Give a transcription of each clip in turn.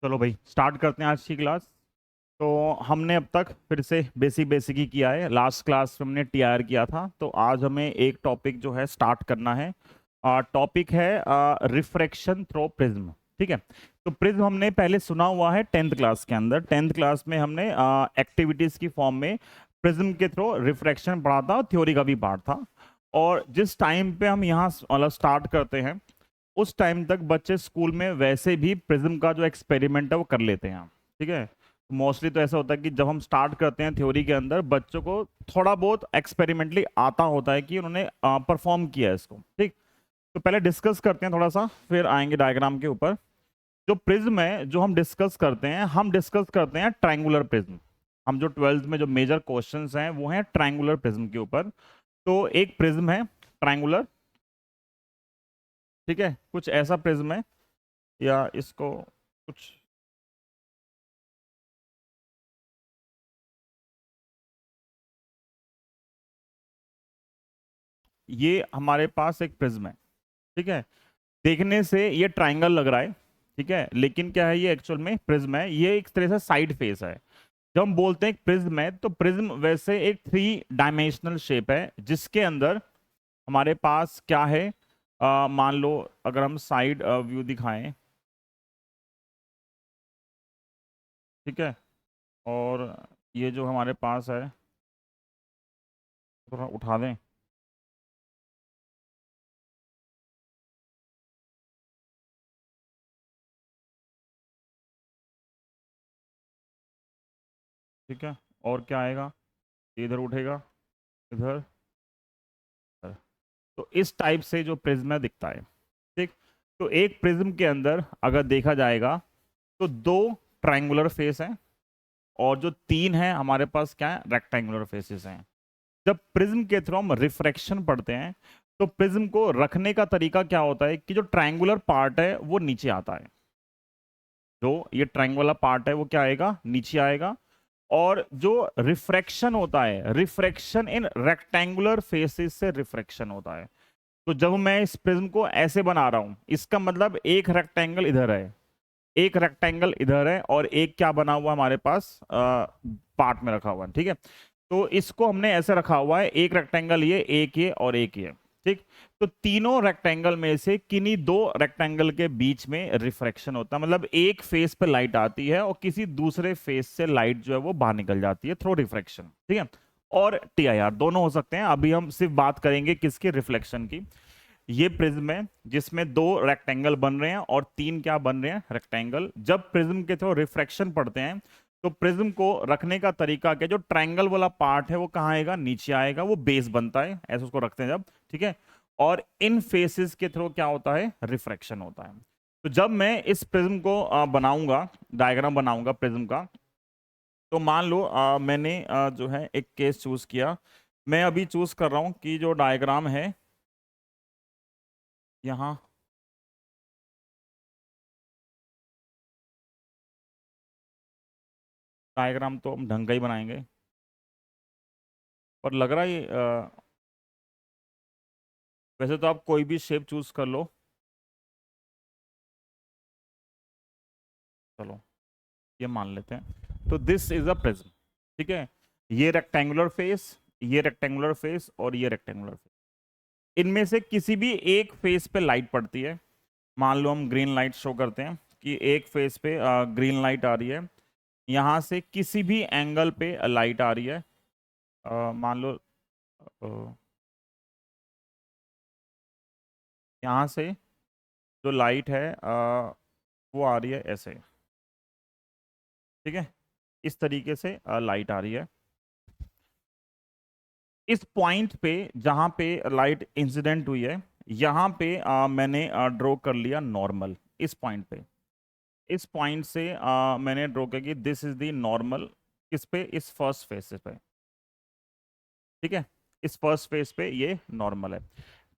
चलो भाई स्टार्ट करते हैं आज की क्लास। तो हमने अब तक फिर से बेसिक ही किया है। लास्ट क्लास में हमने टीआर किया था, तो आज हमें एक टॉपिक जो है स्टार्ट करना है। टॉपिक है रिफ्रैक्शन थ्रू प्रिज्म। ठीक है। तो प्रिज्म हमने पहले सुना हुआ है 10th क्लास के अंदर। 10th क्लास में हमने एक्टिविटीज की फॉर्म में प्रिज्म के थ्रू रिफ्रैक्शन पढ़ा था और थ्योरी का भी पार्ट था। और जिस टाइम पे हम यहाँ मतलब स्टार्ट करते हैं उस टाइम तक बच्चे स्कूल में वैसे भी प्रिज्म का जो एक्सपेरिमेंट है वो कर लेते हैं। ठीक है। मोस्टली तो ऐसा होता है कि जब हम स्टार्ट करते हैं थ्योरी के अंदर बच्चों को थोड़ा बहुत एक्सपेरिमेंटली आता होता है कि उन्होंने परफॉर्म किया है इसको। ठीक। तो पहले डिस्कस करते हैं थोड़ा सा, फिर आएंगे डायग्राम के ऊपर। जो प्रिज्म है जो हम डिस्कस करते हैं ट्रायंगुलर प्रिज्म। हम जो 12th में जो मेजर क्वेश्चंस हैं वो हैं ट्रायंगुलर प्रिज्म के ऊपर। तो एक प्रिज्म है ट्रायंगुलर। ठीक है, कुछ ऐसा प्रिज्म है, या इसको कुछ ये हमारे पास एक प्रिज्म है। ठीक है। देखने से ये ट्रायंगल लग रहा है। ठीक है, लेकिन क्या है, ये एक्चुअल में प्रिज्म है। ये एक तरह से साइड फेस है। जब हम बोलते हैं प्रिज्म है तो प्रिज्म वैसे एक 3 डायमेंशनल शेप है जिसके अंदर हमारे पास क्या है, मान लो अगर हम साइड व्यू दिखाएं। ठीक है। और ये जो हमारे पास है थोड़ा उठा दें। ठीक है। और क्या आएगा, इधर उठेगा, इधर, इधर। तो इस टाइप से जो प्रिज्म है दिखता है। ठीक। तो एक प्रिज्म के अंदर अगर देखा जाएगा तो 2 ट्रायंगुलर फेस हैं और जो 3 है हमारे पास क्या है, रेक्टेंगुलर फेसेस हैं। जब प्रिज्म के थ्रू हम रिफ्रैक्शन पढ़ते हैं तो प्रिज्म को रखने का तरीका क्या होता है कि जो ट्रायंगुलर पार्ट है वो नीचे आता है। जो ये ट्रायंगुलर वाला पार्ट है वो क्या आएगा, नीचे आएगा। और जो रिफ्रैक्शन होता है, रिफ्रैक्शन इन रेक्टेंगुलर फेसेस से रिफ्रैक्शन होता है। तो जब मैं इस प्रिज्म को ऐसे बना रहा हूं इसका मतलब एक रेक्टेंगल इधर है, एक रेक्टेंगल इधर है और एक क्या बना हुआ हमारे पास पार्ट में रखा हुआ है। ठीक है। तो इसको हमने ऐसे रखा हुआ है, एक रेक्टेंगल ये, एक ये और एक ये। ठीक। तो तीनों रेक्टेंगल में से किन्हीं 2 रेक्टेंगल के बीच में रिफ्रैक्शन होता है, मतलब एक फेस पे लाइट आती है और किसी दूसरे फेस से लाइट जो है वो बाहर निकल जाती है थ्रू रिफ्रैक्शन। ठीक है। और टीआईआर दोनों हो सकते हैं। अभी हम सिर्फ बात करेंगे किसकी, रिफ्लेक्शन की। ये प्रिज्म है जिसमें 2 रेक्टेंगल बन रहे हैं और 3 क्या बन रहे हैं, रेक्टेंगल। जब प्रिज्म के थ्रू रिफ्रैक्शन पढ़ते हैं तो प्रिज्म को रखने का तरीका क्या, जो ट्रायंगल वाला पार्ट है वो कहाँ आएगा, नीचे आएगा, वो बेस बनता है, ऐसे उसको रखते हैं जब। ठीक है। और इन फेसेस के थ्रू क्या होता है, रिफ्रैक्शन होता है। तो जब मैं इस प्रिज्म को बनाऊंगा, डायग्राम बनाऊंगा प्रिज्म का, तो मान लो मैंने जो है एक केस चूज किया। मैं अभी चूज कर रहा हूं कि जो डायग्राम है यहाँ, डायग्राम तो हम ढंग का ही बनाएंगे, पर लग रहा है वैसे तो आप कोई भी शेप चूज कर लो। चलो ये मान लेते हैं। तो दिस इज अ प्रिज्म। ठीक है। ये रेक्टेंगुलर फेस, ये रेक्टेंगुलर फेस और ये रेक्टेंगुलर फेस। इनमें से किसी भी एक फेस पे लाइट पड़ती है। मान लो हम ग्रीन लाइट शो करते हैं कि एक फेस पे ग्रीन लाइट आ रही है। यहाँ से किसी भी एंगल पे लाइट आ रही है। मान लो यहाँ से जो लाइट है वो आ रही है ऐसे। ठीक है। इस तरीके से लाइट आ रही है। इस पॉइंट पे जहां पे लाइट इंसिडेंट हुई है, यहां पे मैंने ड्रॉ कर लिया नॉर्मल। इस पॉइंट पे, इस पॉइंट से मैंने ड्रॉ किया कि दिस इज द नॉर्मल। किस पे, इस फर्स्ट फेस पे। ठीक है। इस फर्स्ट फेस पे ये नॉर्मल है।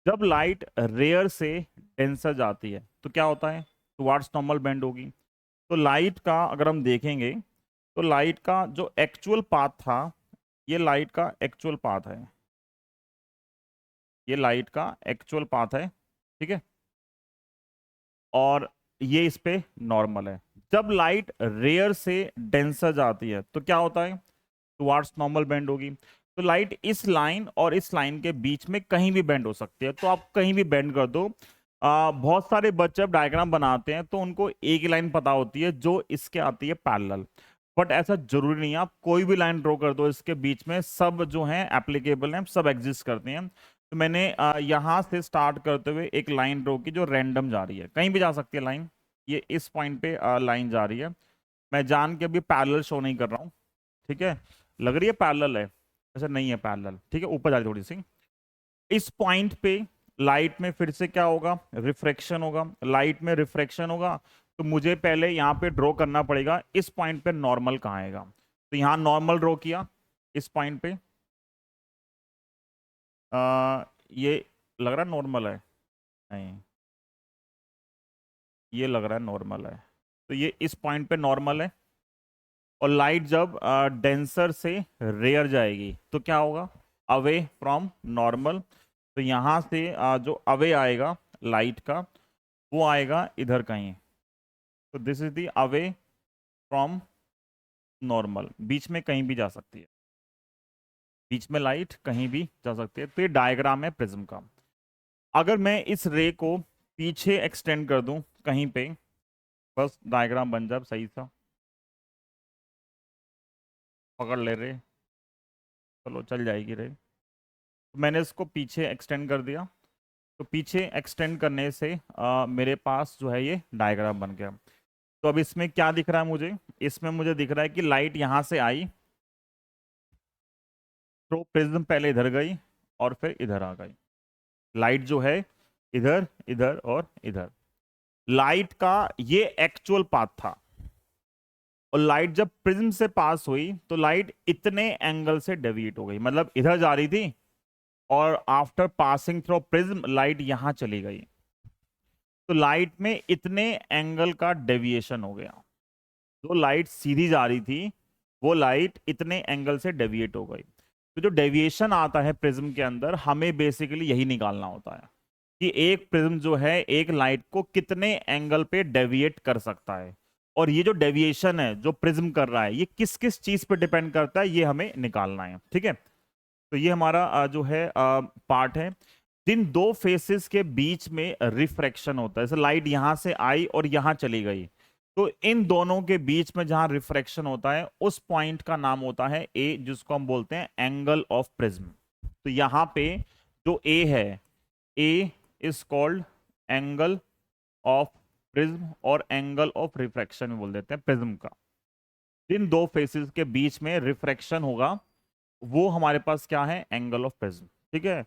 जब लाइट रेयर से डेंसर जाती है तो क्या होता है, टुवार्ड्स नॉर्मल बेंड होगी। तो लाइट का अगर हम देखेंगे तो लाइट का जो एक्चुअल पाथ था, ये लाइट का एक्चुअल पाथ है, ये लाइट का एक्चुअल पाथ है। ठीक है। और ये इस पे नॉर्मल है। जब लाइट रेयर से डेंसर जाती है तो क्या होता है, टुवार्ड्स नॉर्मल बेंड होगी। तो लाइट इस लाइन और इस लाइन के बीच में कहीं भी बेंड हो सकती है, तो आप कहीं भी बेंड कर दो। बहुत सारे बच्चे अब डायग्राम बनाते हैं तो उनको एक ही लाइन पता होती है जो इसके आती है पैरेलल, बट ऐसा जरूरी नहीं है। आप कोई भी लाइन ड्रॉ कर दो इसके बीच में, सब जो है एप्लीकेबल हैं, सब एग्जिस्ट करते हैं। तो मैंने यहां से स्टार्ट करते हुए एक लाइन ड्रॉ की जो रैंडम जा रही है, कहीं भी जा सकती है लाइन। ये इस पॉइंट पे लाइन जा रही है, मैं जान के अभी पैरेलल शो नहीं कर रहा हूँ, ठीक है। लग रही है पैरेलल है, ऐसा नहीं है पैरेलल, ठीक है, ऊपर जा रही थोड़ी सी। इस पॉइंट पे लाइट में फिर से क्या होगा, रिफ्रैक्शन होगा। लाइट में रिफ्रैक्शन होगा तो मुझे पहले यहाँ पे ड्रॉ करना पड़ेगा इस पॉइंट पे नॉर्मल कहाँ आएगा। तो यहाँ नॉर्मल ड्रॉ किया इस पॉइंट पे। ये लग रहा है नॉर्मल है, नहीं ये लग रहा है नॉर्मल है। तो ये इस पॉइंट पे नॉर्मल है, और लाइट जब डेंसर से रेयर जाएगी तो क्या होगा, अवे फ्रॉम नॉर्मल। तो यहाँ से जो अवे आएगा लाइट का वो आएगा इधर कहीं। तो this is the away from normal, बीच में कहीं भी जा सकती है, बीच में लाइट कहीं भी जा सकती है। तो ये डायग्राम है प्रिज्म का। अगर मैं इस रे को पीछे एक्सटेंड कर दूं कहीं पे, बस डायग्राम बन जाए सही सा, पकड़ ले रे, चलो चल जाएगी रे। तो मैंने इसको पीछे एक्सटेंड कर दिया, तो पीछे एक्सटेंड करने से मेरे पास जो है ये डायग्राम बन गया। तो अब इसमें क्या दिख रहा है मुझे, इसमें मुझे दिख रहा है कि लाइट यहां से आई, तो प्रिज्म पहले इधर गई और फिर इधर आ गई। लाइट जो है इधर इधर और इधर, लाइट का ये एक्चुअल पाथ था। और लाइट जब प्रिज्म से पास हुई तो लाइट इतने एंगल से डेविएट हो गई, मतलब इधर जा रही थी और after passing through prism light यहां चली गई। तो लाइट में इतने एंगल का डेविएशन हो गया। जो लाइट सीधी जा रही थी वो लाइट इतने एंगल से डेविएट हो गई। तो जो डेविएशन आता है प्रिज्म के अंदर, हमें बेसिकली यही निकालना होता है कि एक प्रिज्म जो है एक लाइट को कितने एंगल पे डेविएट कर सकता है। और ये जो डेविएशन है जो प्रिज्म कर रहा है ये किस किस चीज पे डिपेंड करता है, ये हमें निकालना है, ठीक है। तो ये हमारा जो है पार्ट है। जिन दो फेसेस के बीच में रिफ्रैक्शन होता है, जैसे लाइट यहां से आई और यहां चली गई, तो इन दोनों के बीच में जहां रिफ्रैक्शन होता है उस पॉइंट का नाम होता है ए, जिसको हम बोलते हैं एंगल ऑफ प्रिज्म। तो यहां पे जो ए है, A is called angle of prism, और एंगल ऑफ रिफ्रैक्शन भी बोल देते हैं प्रिज्म का। जिन दो फेसेस के बीच में रिफ्रैक्शन होगा वो हमारे पास क्या है, एंगल ऑफ प्रिज्म, ठीक है।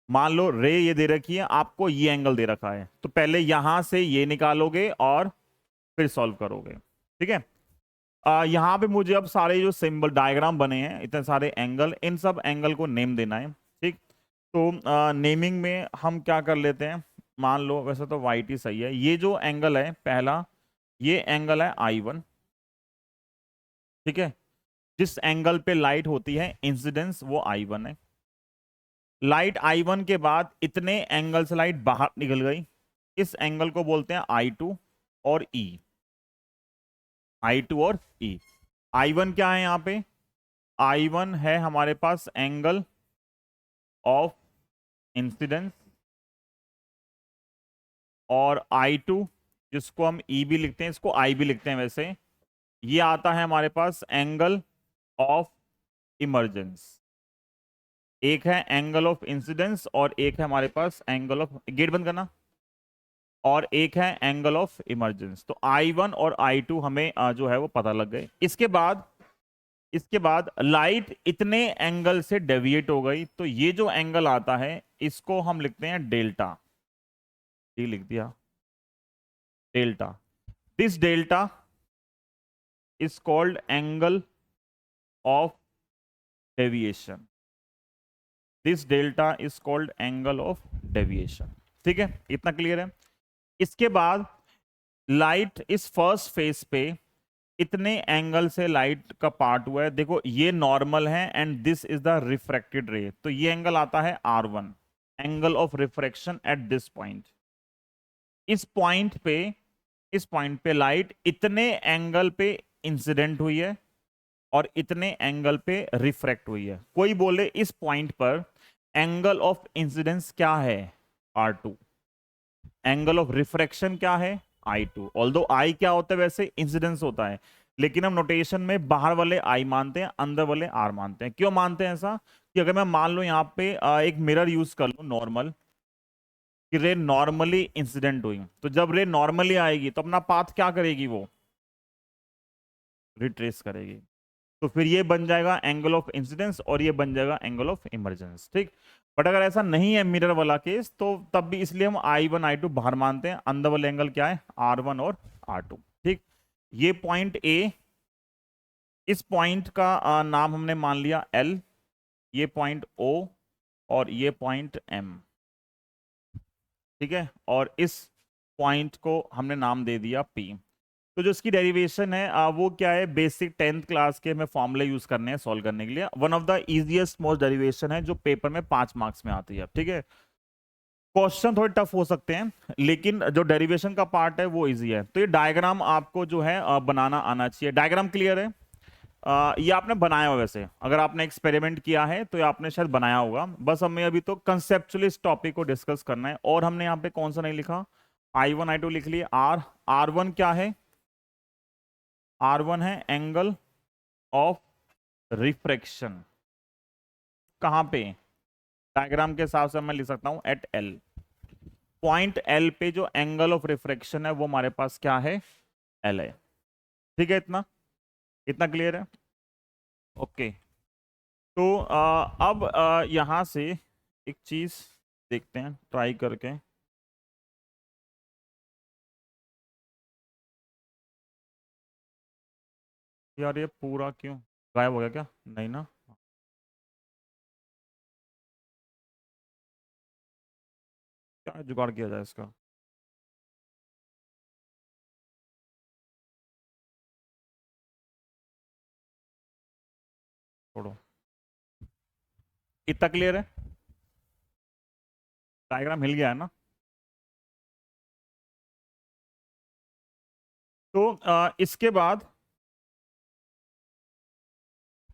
मान लो रे ये दे रखी है, आपको ये एंगल दे रखा है, तो पहले यहां से ये निकालोगे और फिर सॉल्व करोगे, ठीक है। यहाँ पे मुझे अब सारे जो सिंबल डायग्राम बने हैं, इतने सारे एंगल, इन सब एंगल को नेम देना है, ठीक। तो नेमिंग में हम क्या कर लेते हैं, मान लो वैसे तो वाइट ही सही है। ये जो एंगल है पहला, ये एंगल है I1, ठीक है। जिस एंगल पे लाइट होती है इंसिडेंस वो I1 है। लाइट I1 के बाद इतने एंगल से लाइट बाहर निकल गई, इस एंगल को बोलते हैं I2 और E। I2 और E। I1 क्या है यहाँ पे, I1 है हमारे पास एंगल ऑफ इंसिडेंस, और I2 जिसको हम E भी लिखते हैं, इसको I भी लिखते हैं वैसे, ये आता है हमारे पास एंगल ऑफ इमर्जेंस। एक है एंगल ऑफ इंसिडेंस और एक है हमारे पास एंगल ऑफ, गेट बंद करना, और एक है एंगल ऑफ इमर्जेंस। तो I1 और I2 हमें जो है वो पता लग गए। इसके बाद लाइट इतने एंगल से डेविएट हो गई, तो ये जो एंगल आता है इसको हम लिखते हैं डेल्टा, ये लिख दिया delta. This delta is called angle of deviation, this delta is called angle of deviation, ठीक है, इतना क्लियर है। इसके बाद लाइट इस फर्स्ट फेज पे इतने एंगल से लाइट का पार्ट हुआ है, देखो ये नॉर्मल है and this is the refracted रे, तो ये एंगल आता है R1, angle of refraction at this point. इस पॉइंट पे इस पॉइंट पे लाइट इतने एंगल पे इंसिडेंट हुई है और इतने एंगल पे रिफ्रैक्ट हुई है। कोई बोले इस पॉइंट पर एंगल ऑफ इंसिडेंस क्या है, R2, एंगल ऑफ रिफ्रैक्शन क्या है, I2। ऑल्दो I क्या होता है, वैसे इंसिडेंस होता है, लेकिन हम नोटेशन में बाहर वाले I मानते हैं, अंदर वाले R मानते हैं। क्यों मानते हैं ऐसा, कि अगर मैं मान लो यहाँ पे एक मिरर यूज कर लूं नॉर्मल, कि रे नॉर्मली इंसिडेंट हुई, तो जब रे नॉर्मली आएगी तो अपना पाथ क्या करेगी, वो रिट्रेस करेगी। तो फिर ये बन जाएगा एंगल ऑफ इंसिडेंस और ये बन जाएगा एंगल ऑफ इमरजेंस, ठीक। बट अगर ऐसा नहीं है मिरर वाला केस, तो तब भी इसलिए हम I1 I2 बाहर मानते हैं, अंदर वाले एंगल क्या है, R1 और R2, ठीक। ये पॉइंट ए, इस पॉइंट का नाम हमने मान लिया L, ये पॉइंट O और ये पॉइंट M, ठीक है। और इस पॉइंट को हमने नाम दे दिया P। तो जो इसकी डेरिवेशन है वो क्या है, बेसिक 10th क्लास के हमें फॉर्मूले यूज करने हैं सॉल्व करने के लिए। One of the easiest most derivation है जो पेपर में 5 मार्क्स में आती है, ठीक है। क्वेश्चन थोड़े टफ हो सकते हैं, लेकिन जो डेरिवेशन का पार्ट है वो इजी है। तो ये डायग्राम आपको जो है बनाना आना चाहिए। डायग्राम क्लियर है, ये आपने बनाया हुआ, वैसे अगर आपने एक्सपेरिमेंट किया है तो ये आपने शायद बनाया होगा। बस हमें अभी तो कंसेप्चुअली इस टॉपिक को डिस्कस करना है। और हमने यहाँ पे कौन सा नहीं लिखा, I1 I2 लिख लिए। R1 क्या है, R1 है एंगल ऑफ रिफ्रैक्शन। कहां पे, डायग्राम के हिसाब से मैं लिख सकता हूं एट L, पॉइंट L पे जो एंगल ऑफ रिफ्रैक्शन है वो हमारे पास क्या है, L है, ठीक है। इतना इतना क्लियर है, ओके। तो अब यहां से एक चीज देखते हैं ट्राई करके। यार ये पूरा क्यों गायब हो गया, क्या नहीं ना, क्या जुगाड़ किया जाए इसका। छोड़ो, इतना क्लियर है, डायग्राम हिल गया है ना। तो इसके बाद,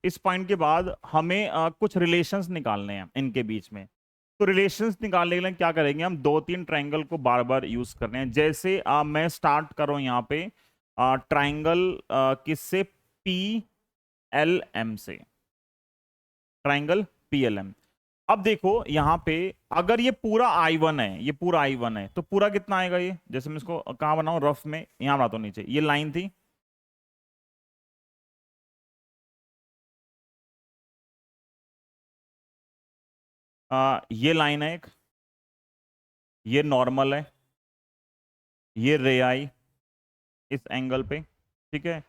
इस पॉइंट के बाद हमें कुछ रिलेशंस निकालने हैं इनके बीच में। तो रिलेशंस निकालने के लिए क्या करेंगे, हम 2-3 ट्रायंगल को बार बार यूज कर रहे हैं। जैसे मैं स्टार्ट कर रहा हूं यहाँ पे ट्रायंगल किससे, PLM से, ट्रायंगल PLM। अब देखो यहाँ पे, अगर ये पूरा I1 है, ये पूरा I1 है, तो पूरा कितना आएगा ये, जैसे मैं इसको कहाँ बनाऊं रफ में, यहाँ बनाता हूं नीचे, ये लाइन थी, ये लाइन है एक, ये नॉर्मल है, ये रे आई इस एंगल पे, ठीक है।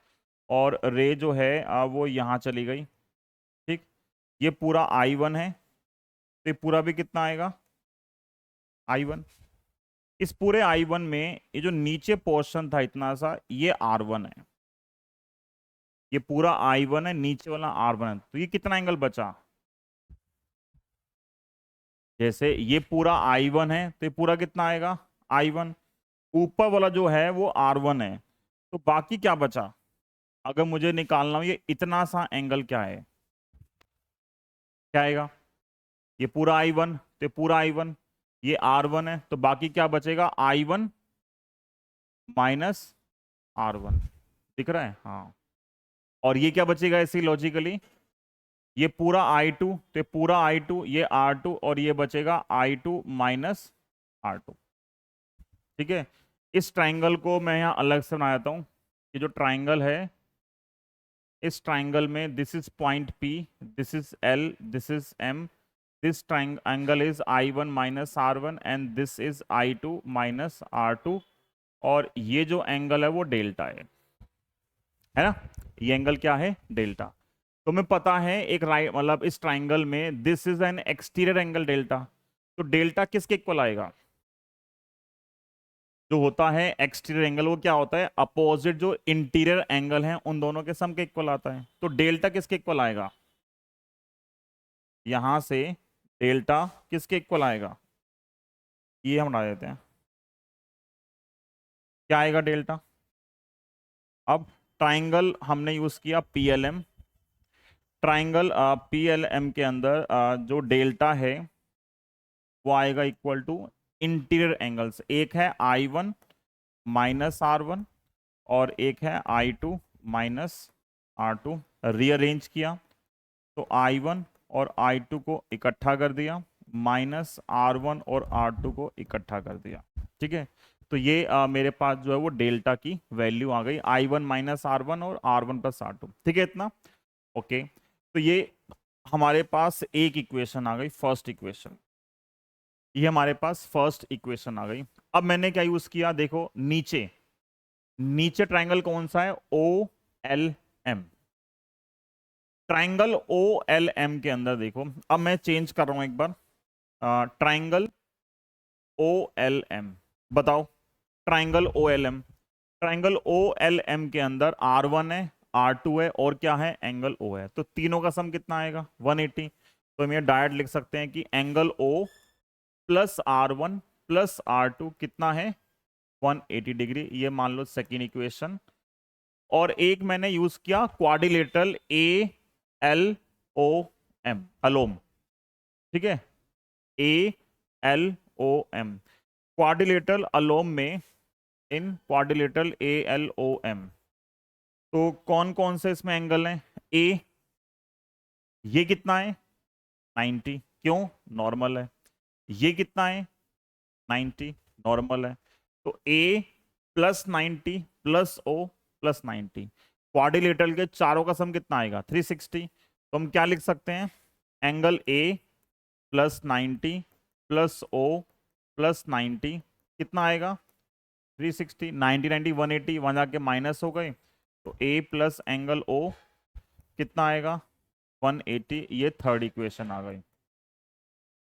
और रे जो है वो यहाँ चली गई, ठीक। ये पूरा I1 है, तो ये पूरा भी कितना आएगा, I1। इस पूरे I1 में ये जो नीचे पोर्शन था इतना सा, ये R1 है, ये पूरा I1 है, नीचे वाला R1 है, तो ये कितना एंगल बचा, जैसे ये पूरा I1 है तो ये पूरा कितना आएगा, I1। ऊपर वाला जो है वो R1 है, तो बाकी क्या बचा, अगर मुझे निकालना हो ये इतना सा एंगल क्या है, क्या आएगा, ये पूरा I1 तो ये पूरा I1, ये R1 है, तो बाकी क्या बचेगा, I1 माइनस R1, दिख रहा है, हाँ। और ये क्या बचेगा ऐसी लॉजिकली, ये पूरा I2 तो ये पूरा I2, ये R2 और ये बचेगा I2 माइनस R2, ठीक है। इस ट्राइंगल को मैं यहाँ अलग से बना देता हूँ। ये जो ट्राइंगल है, इस ट्राइंगल में this is point P, this is L, this is M, this triangle is I1 minus R1 and this is I2 minus R2, और ये जो एंगल है वो डेल्टा है ना, ये एंगल क्या है, डेल्टा। तो हमें पता है एक राइट, मतलब इस ट्राइंगल में this is an exterior angle delta, तो डेल्टा किसके इक्वल आएगा, जो होता है एक्सटीरियर एंगल वो क्या होता है, अपोजिट जो इंटीरियर एंगल है उन दोनों के सम के इक्वल आता है। तो डेल्टा किसके इक्वल आएगा, यहां से डेल्टा किसके इक्वल आएगा, ये हम बना देते हैं, क्या आएगा डेल्टा। अब ट्राइंगल हमने यूज किया पीएलएम, ट्राइंगल पीएलएम के अंदर जो डेल्टा है वो आएगा इक्वल टू इंटीरियर एंगल्स, एक है I1 माइनस R1 और एक है I2 माइनस R2। रीअरेंज किया तो I1 और I2 को इकट्ठा कर दिया, माइनस R1 और R2 को इकट्ठा कर दिया। ठीक है, तो ये मेरे पास जो है वो डेल्टा की वैल्यू आ गई, I1 माइनस R1 और R1 प्लस R2। ठीक है इतना, ओके। तो ये हमारे पास एक इक्वेशन आ गई, फर्स्ट इक्वेशन। ये हमारे पास फर्स्ट इक्वेशन आ गई। अब मैंने क्या यूज किया, देखो नीचे, नीचे ट्राइंगल कौन सा है, O L M. Triangle O L M के अंदर देखो, अब मैं चेंज कर रहा हूं एक बार, ट्राइंगल ओ एल एम, बताओ triangle O L M, triangle O L M के अंदर R1 है, R2 है और क्या है, एंगल O है। तो तीनों का सम कितना आएगा, 180। तो हम ये डायरेक्ट लिख सकते हैं कि angle O plus R1 plus R2 कितना है, 180 डिग्री। ये मान लो सेकेंड इक्वेशन। और एक मैंने यूज किया क्वाड्रिलेटरल ALOM, अलोम। ठीक है, ALOM, क्वाड्रिलेटरल अलोम में, इन क्वाड्रिलेटरल ALOM, तो कौन कौन से इसमें एंगल हैं, ए, ये कितना है 90, क्यों, नॉर्मल है। ये कितना है 90, नॉर्मल है। तो A plus 90 plus O plus 90, quadrilateral के चारों का सम कितना आएगा 360। तो हम क्या लिख सकते हैं, angle A plus 90 plus O plus 90 कितना आएगा 360, 90 90 180, वहां जाके माइनस हो गए, तो ए प्लस एंगल ओ कितना आएगा 180। ये थर्ड इक्वेशन आ गई।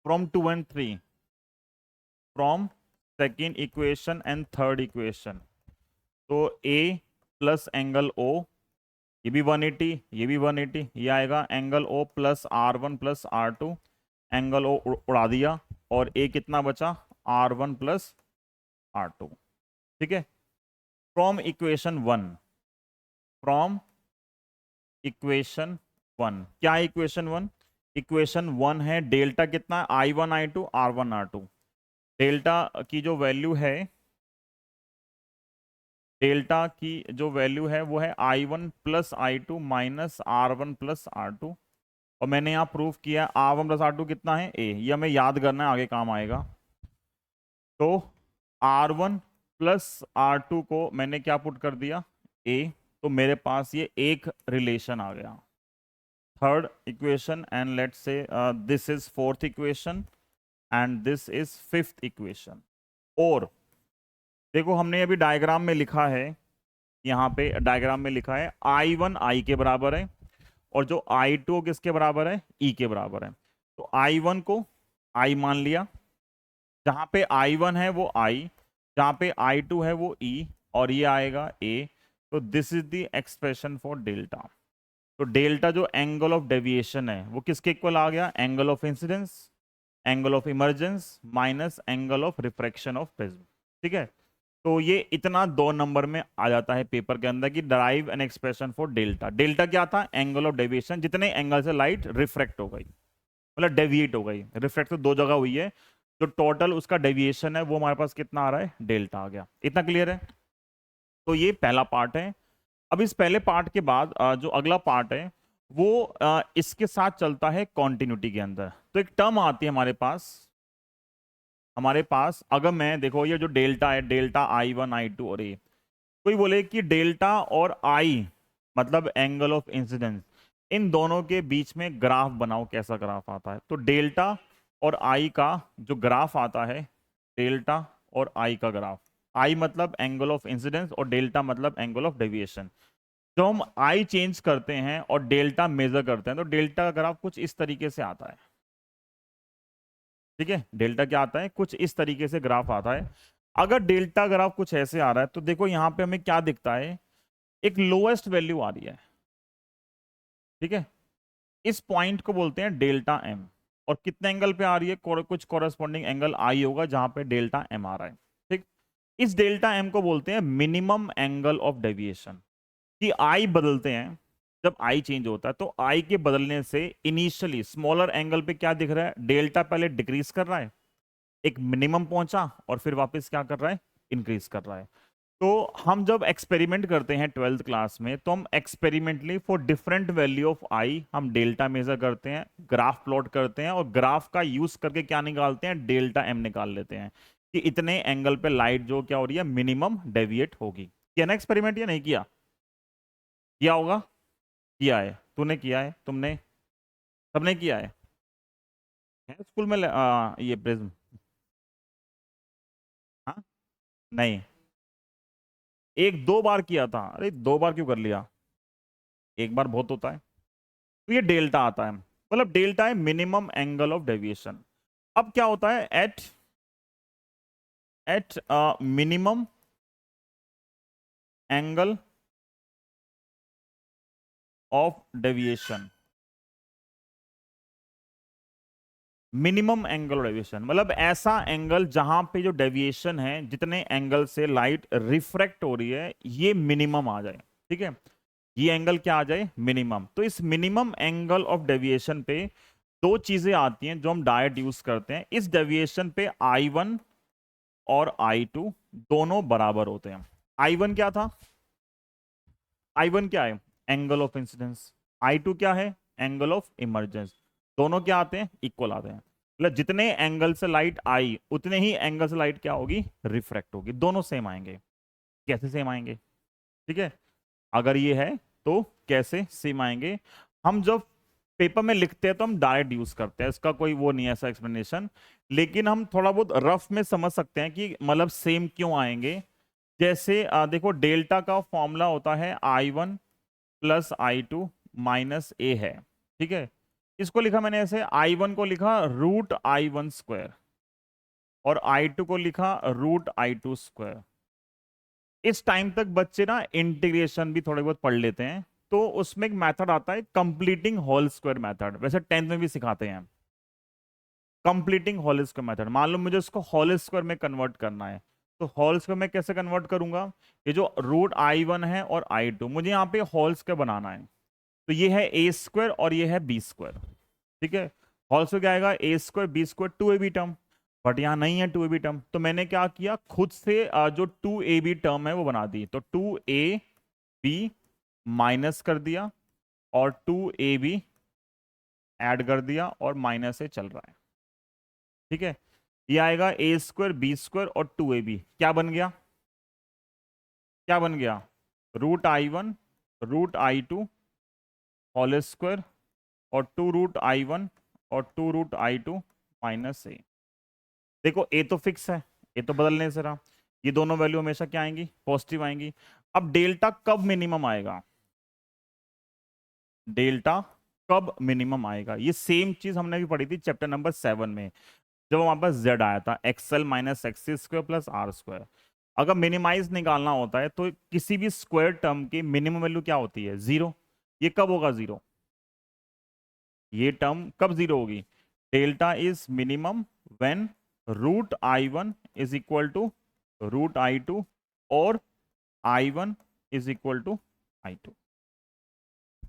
From 2 and 3, from second equation and third equation, तो ए प्लस एंगल ओ, ये भी 180, ये भी 180, ये आएगा angle O plus R1 plus R2, angle O उड़ा दिया, और ए कितना बचा, R1 प्लस R2। ठीक है, फ्रॉम इक्वेशन 1, फ्रॉम इक्वेशन 1, क्या है इक्वेशन 1, इक्वेशन 1 है डेल्टा कितना है, I1 I2 R1 R2। Delta की जो वैल्यू है, डेल्टा की जो वैल्यू है वो है I1 plus I2 minus R1 plus R2। और मैंने यहाँ प्रूफ किया R1 प्लस R2 कितना है, ए, ये हमें याद करना है, आगे काम आएगा। तो R1 प्लस R2 को मैंने क्या पुट कर दिया, ए, तो मेरे पास ये एक रिलेशन आ गया, third equation. And let's say this is fourth equation and this is fifth equation. और देखो हमने अभी डायग्राम में लिखा है, यहाँ पे डायग्राम में लिखा है I1 I के बराबर है, और जो I2 किसके बराबर है, E के बराबर है। तो I1 को I मान लिया, जहां पे I1 है वो I, जहां पे I2 है वो E, और ये आएगा A। तो this is the expression for delta. तो डेल्टा जो एंगल ऑफ डेविएशन है वो किसके इक्वल आ गया, angle of incidence, angle of emergence minus angle of refraction of prism. ठीक है, तो ये इतना 2 नंबर में आ जाता है पेपर के अंदर कि derive an expression for delta. Delta क्या था, एंगल ऑफ डेविएशन, जितने एंगल से लाइट रिफ्रैक्ट हो गई, मतलब डेविएट हो गई। रिफ्रैक्ट तो 2 जगह हुई है, जो टोटल उसका डेविएशन है वो हमारे पास कितना आ रहा है, डेल्टा आ गया। इतना क्लियर है। तो ये पहला पार्ट है। अब इस पहले पार्ट के बाद जो अगला पार्ट है वो इसके साथ चलता है कॉन्टिन्यूटी के अंदर। तो एक टर्म आती है हमारे पास अगर मैं देखो ये जो डेल्टा है, डेल्टा I1 I2 और ए, कोई बोले कि डेल्टा और आई मतलब एंगल ऑफ इंसिडेंस, इन दोनों के बीच में ग्राफ बनाओ, कैसा ग्राफ आता है। तो डेल्टा और आई का जो ग्राफ आता है, डेल्टा और आई का ग्राफ, आई मतलब एंगल ऑफ इंसिडेंस और डेल्टा मतलब एंगल ऑफ डेविएशन। जब हम आई चेंज करते हैं और डेल्टा मेजर करते हैं तो डेल्टा का ग्राफ कुछ इस तरीके से आता है। ठीक है, डेल्टा क्या आता है, कुछ इस तरीके से ग्राफ आता है। अगर डेल्टा ग्राफ कुछ ऐसे आ रहा है तो देखो यहां पे हमें क्या दिखता है, एक लोएस्ट वैल्यू आ रही है। ठीक है, इस पॉइंट को बोलते हैं डेल्टा एम, और कितने एंगल पे आ रही है, कुछ कॉरेस्पॉन्डिंग एंगल आई होगा जहां पे डेल्टा एम आ रहा है। ठीक, इस डेल्टा एम को बोलते हैं मिनिमम एंगल ऑफ डेविएशन। कि आई बदलते हैं, जब आई चेंज होता है तो आई के बदलने से इनिशियली स्मॉलर एंगल पे क्या दिख रहा है, डेल्टा पहले डिक्रीज कर रहा है, एक मिनिमम पहुंचा और फिर वापस क्या कर रहा है, इंक्रीज कर रहा है। तो हम जब एक्सपेरिमेंट करते हैं 12th क्लास में, तो हम experimentally for different value of i हम डेल्टा मेजर करते हैं, ग्राफ प्लॉट करते हैं, और ग्राफ का यूज करके क्या निकालते हैं, डेल्टा एम निकाल लेते हैं कि इतने एंगल पे लाइट जो क्या हो रही है, मिनिमम डेविएट होगी। किया ना एक्सपेरिमेंट या नहीं किया? किया होगा, किया है, तूने किया है, तुमने, सबने किया है स्कूल में ये प्रिज्म? हाँ, नहीं, एक दो बार किया था, अरे दो बार क्यों कर लिया, एक बार बहुत होता है। तो ये डेल्टा आता है, मतलब डेल्टा है मिनिमम एंगल ऑफ डेविएशन। अब क्या होता है, at at minimum angle of deviation, minimum angle of deviation मतलब ऐसा एंगल जहां पे जो डेविएशन है, जितने एंगल से लाइट रिफ्रैक्ट हो रही है, ये मिनिमम आ जाए। ठीक है, ये एंगल क्या आ जाए, मिनिमम। तो इस मिनिमम एंगल ऑफ डेविएशन पे दो चीजें आती हैं जो हम डायरेक्ट यूज करते हैं। इस डेविएशन पे I1 और I2 दोनों बराबर होते हैं। I1 क्या था, I1 क्या है, एंगल ऑफ इंसिडेंस। I2 क्या है, एंगल ऑफ इमर्जेंस। दोनों क्या आते हैं, इक्वल आते हैं। मतलब जितने एंगल से लाइट आई, उतने ही एंगल से लाइट क्या होगी, रिफ्रैक्ट होगी। दोनों सेम आएंगे। कैसे सेम आएंगे, ठीक है, अगर ये है तो कैसे सेम आएंगे। हम जब पेपर में लिखते हैं तो हम डायरेक्ट यूज करते हैं, इसका कोई वो नहीं है ऐसा एक्सप्लेनेशन, लेकिन हम थोड़ा बहुत रफ में समझ सकते हैं कि मतलब सेम क्यों आएंगे। जैसे देखो, डेल्टा का फॉर्मूला होता है I1 प्लस I2 माइनस ए है। ठीक है, इसको लिखा मैंने ऐसे, I1 को लिखा √I1² और I2 को लिखा √I2²। इस टाइम तक बच्चे ना इंटीग्रेशन भी थोड़े बहुत पढ़ लेते हैं, तो उसमें एक मेथड आता है कंप्लीटिंग होल स्क्वायर मेथड, वैसे 10th में भी सिखाते हैं कंप्लीटिंग होल स्क्वायर मेथड। मान लो मुझे उसको होल स्क्वायर में कन्वर्ट करना है, तो होल स्क्वायर में कैसे कन्वर्ट करूंगा, ये जो √I1 है और I2, मुझे यहाँ पे होल स्क्वायर बनाना है। तो ये है A² और ये है B²। ठीक है, होल स्क्वायर क्या आएगा, A² B² 2AB term, but यहाँ नहीं है 2AB टर्म, तो मैंने क्या किया, खुद से जो 2AB टर्म है वो बना दी। तो 2AB माइनस कर दिया और 2AB ऐड कर दिया और माइनस से चल रहा है। ठीक है, ये आएगा A² B² और 2AB, क्या बन गया, क्या बन गया, √I1 √I2 होल स्क्वायर और 2√I1 और 2√I2 माइनस ए। देखो ए तो फिक्स है, ए तो बदलने से रहा, ये दोनों वैल्यू हमेशा क्या आएंगी, पॉजिटिव आएंगी। अब डेल्टा कब मिनिमम आएगा, डेल्टा कब मिनिमम आएगा, ये सेम चीज हमने भी पढ़ी थी चैप्टर नंबर 7 में, जब हमारे पास z आया था XL minus XC² plus R²। अगर मिनिमाइज निकालना होता है तो किसी भी स्क्वायर टर्म की मिनिमम वैल्यू क्या होती है, 0। ये कब होगा 0, ये टर्म कब 0 होगी, delta is minimum when √I1 is equal to √I2 और I1 is equal to I2।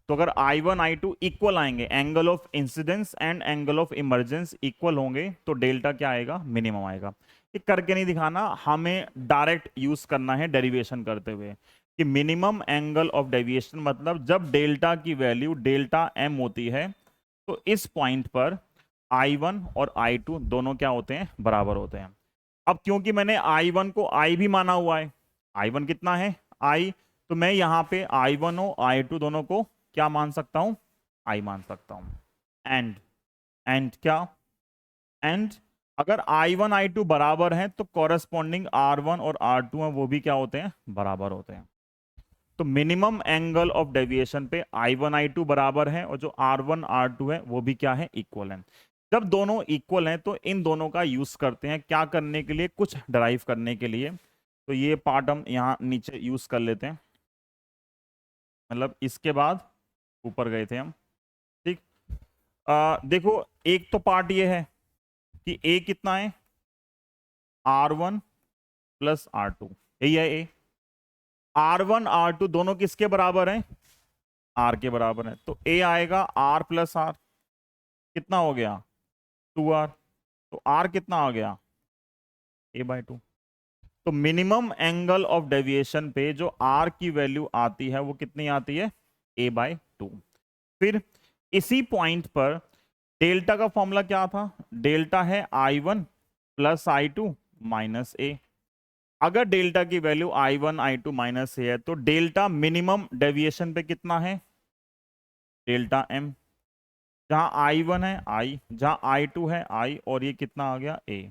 तो अगर I1 I2 इक्वल आएंगे, angle of incidence and angle of emergence equal होंगे, तो डेल्टा क्या आएगा, मिनिमम आएगा। ये करके नहीं दिखाना, हमें डायरेक्ट यूज करना है डेरिवेशन करते हुए कि मिनिमम एंगल ऑफ डेविएशन मतलब जब डेल्टा की वैल्यू डेल्टा m होती है, तो इस पॉइंट पर I1 और I2 दोनों क्या होते हैं, बराबर होते हैं। अब क्योंकि मैंने I1 को I भी माना हुआ है, I1 कितना है, I, तो मैं यहां पे I1 और I2 दोनों को क्या मान सकता हूं, I मान सकता हूं। एंड एंड क्या, एंड अगर I1 I2 बराबर हैं तो कॉरेस्पॉन्डिंग R1 और R2 हैं वो भी क्या होते हैं, बराबर होते हैं। तो मिनिमम एंगल ऑफ डेविएशन पे I1 I2 बराबर है और जो R1 R2 है वो भी क्या है, इक्वल है। जब दोनों इक्वल हैं तो इन दोनों का यूज करते हैं क्या करने के लिए, कुछ डराइव करने के लिए। तो ये पार्ट हम यहाँ नीचे यूज कर लेते हैं, मतलब इसके बाद ऊपर गए थे हम। ठीक, देखो एक तो पार्ट ये है कि A कितना है, R1 प्लस R2, यही है ए। R1 R2 दोनों किसके बराबर हैं? R के बराबर है, तो ए आएगा R प्लस R, कितना हो गया 2R, तो R कितना आ गया A/2। तो मिनिमम एंगल ऑफ डेविएशन पे जो R की वैल्यू आती है वो कितनी आती है A/2। फिर इसी पॉइंट पर डेल्टा का फॉर्मूला क्या था? डेल्टा है I1 प्लस I2 माइनस ए। अगर डेल्टा की वैल्यू I1 I2 माइनस ए है तो डेल्टा मिनिमम डेविएशन पे कितना है? Delta M। जहां I1 है I, जहां I2 है I, और ये कितना आ गया A।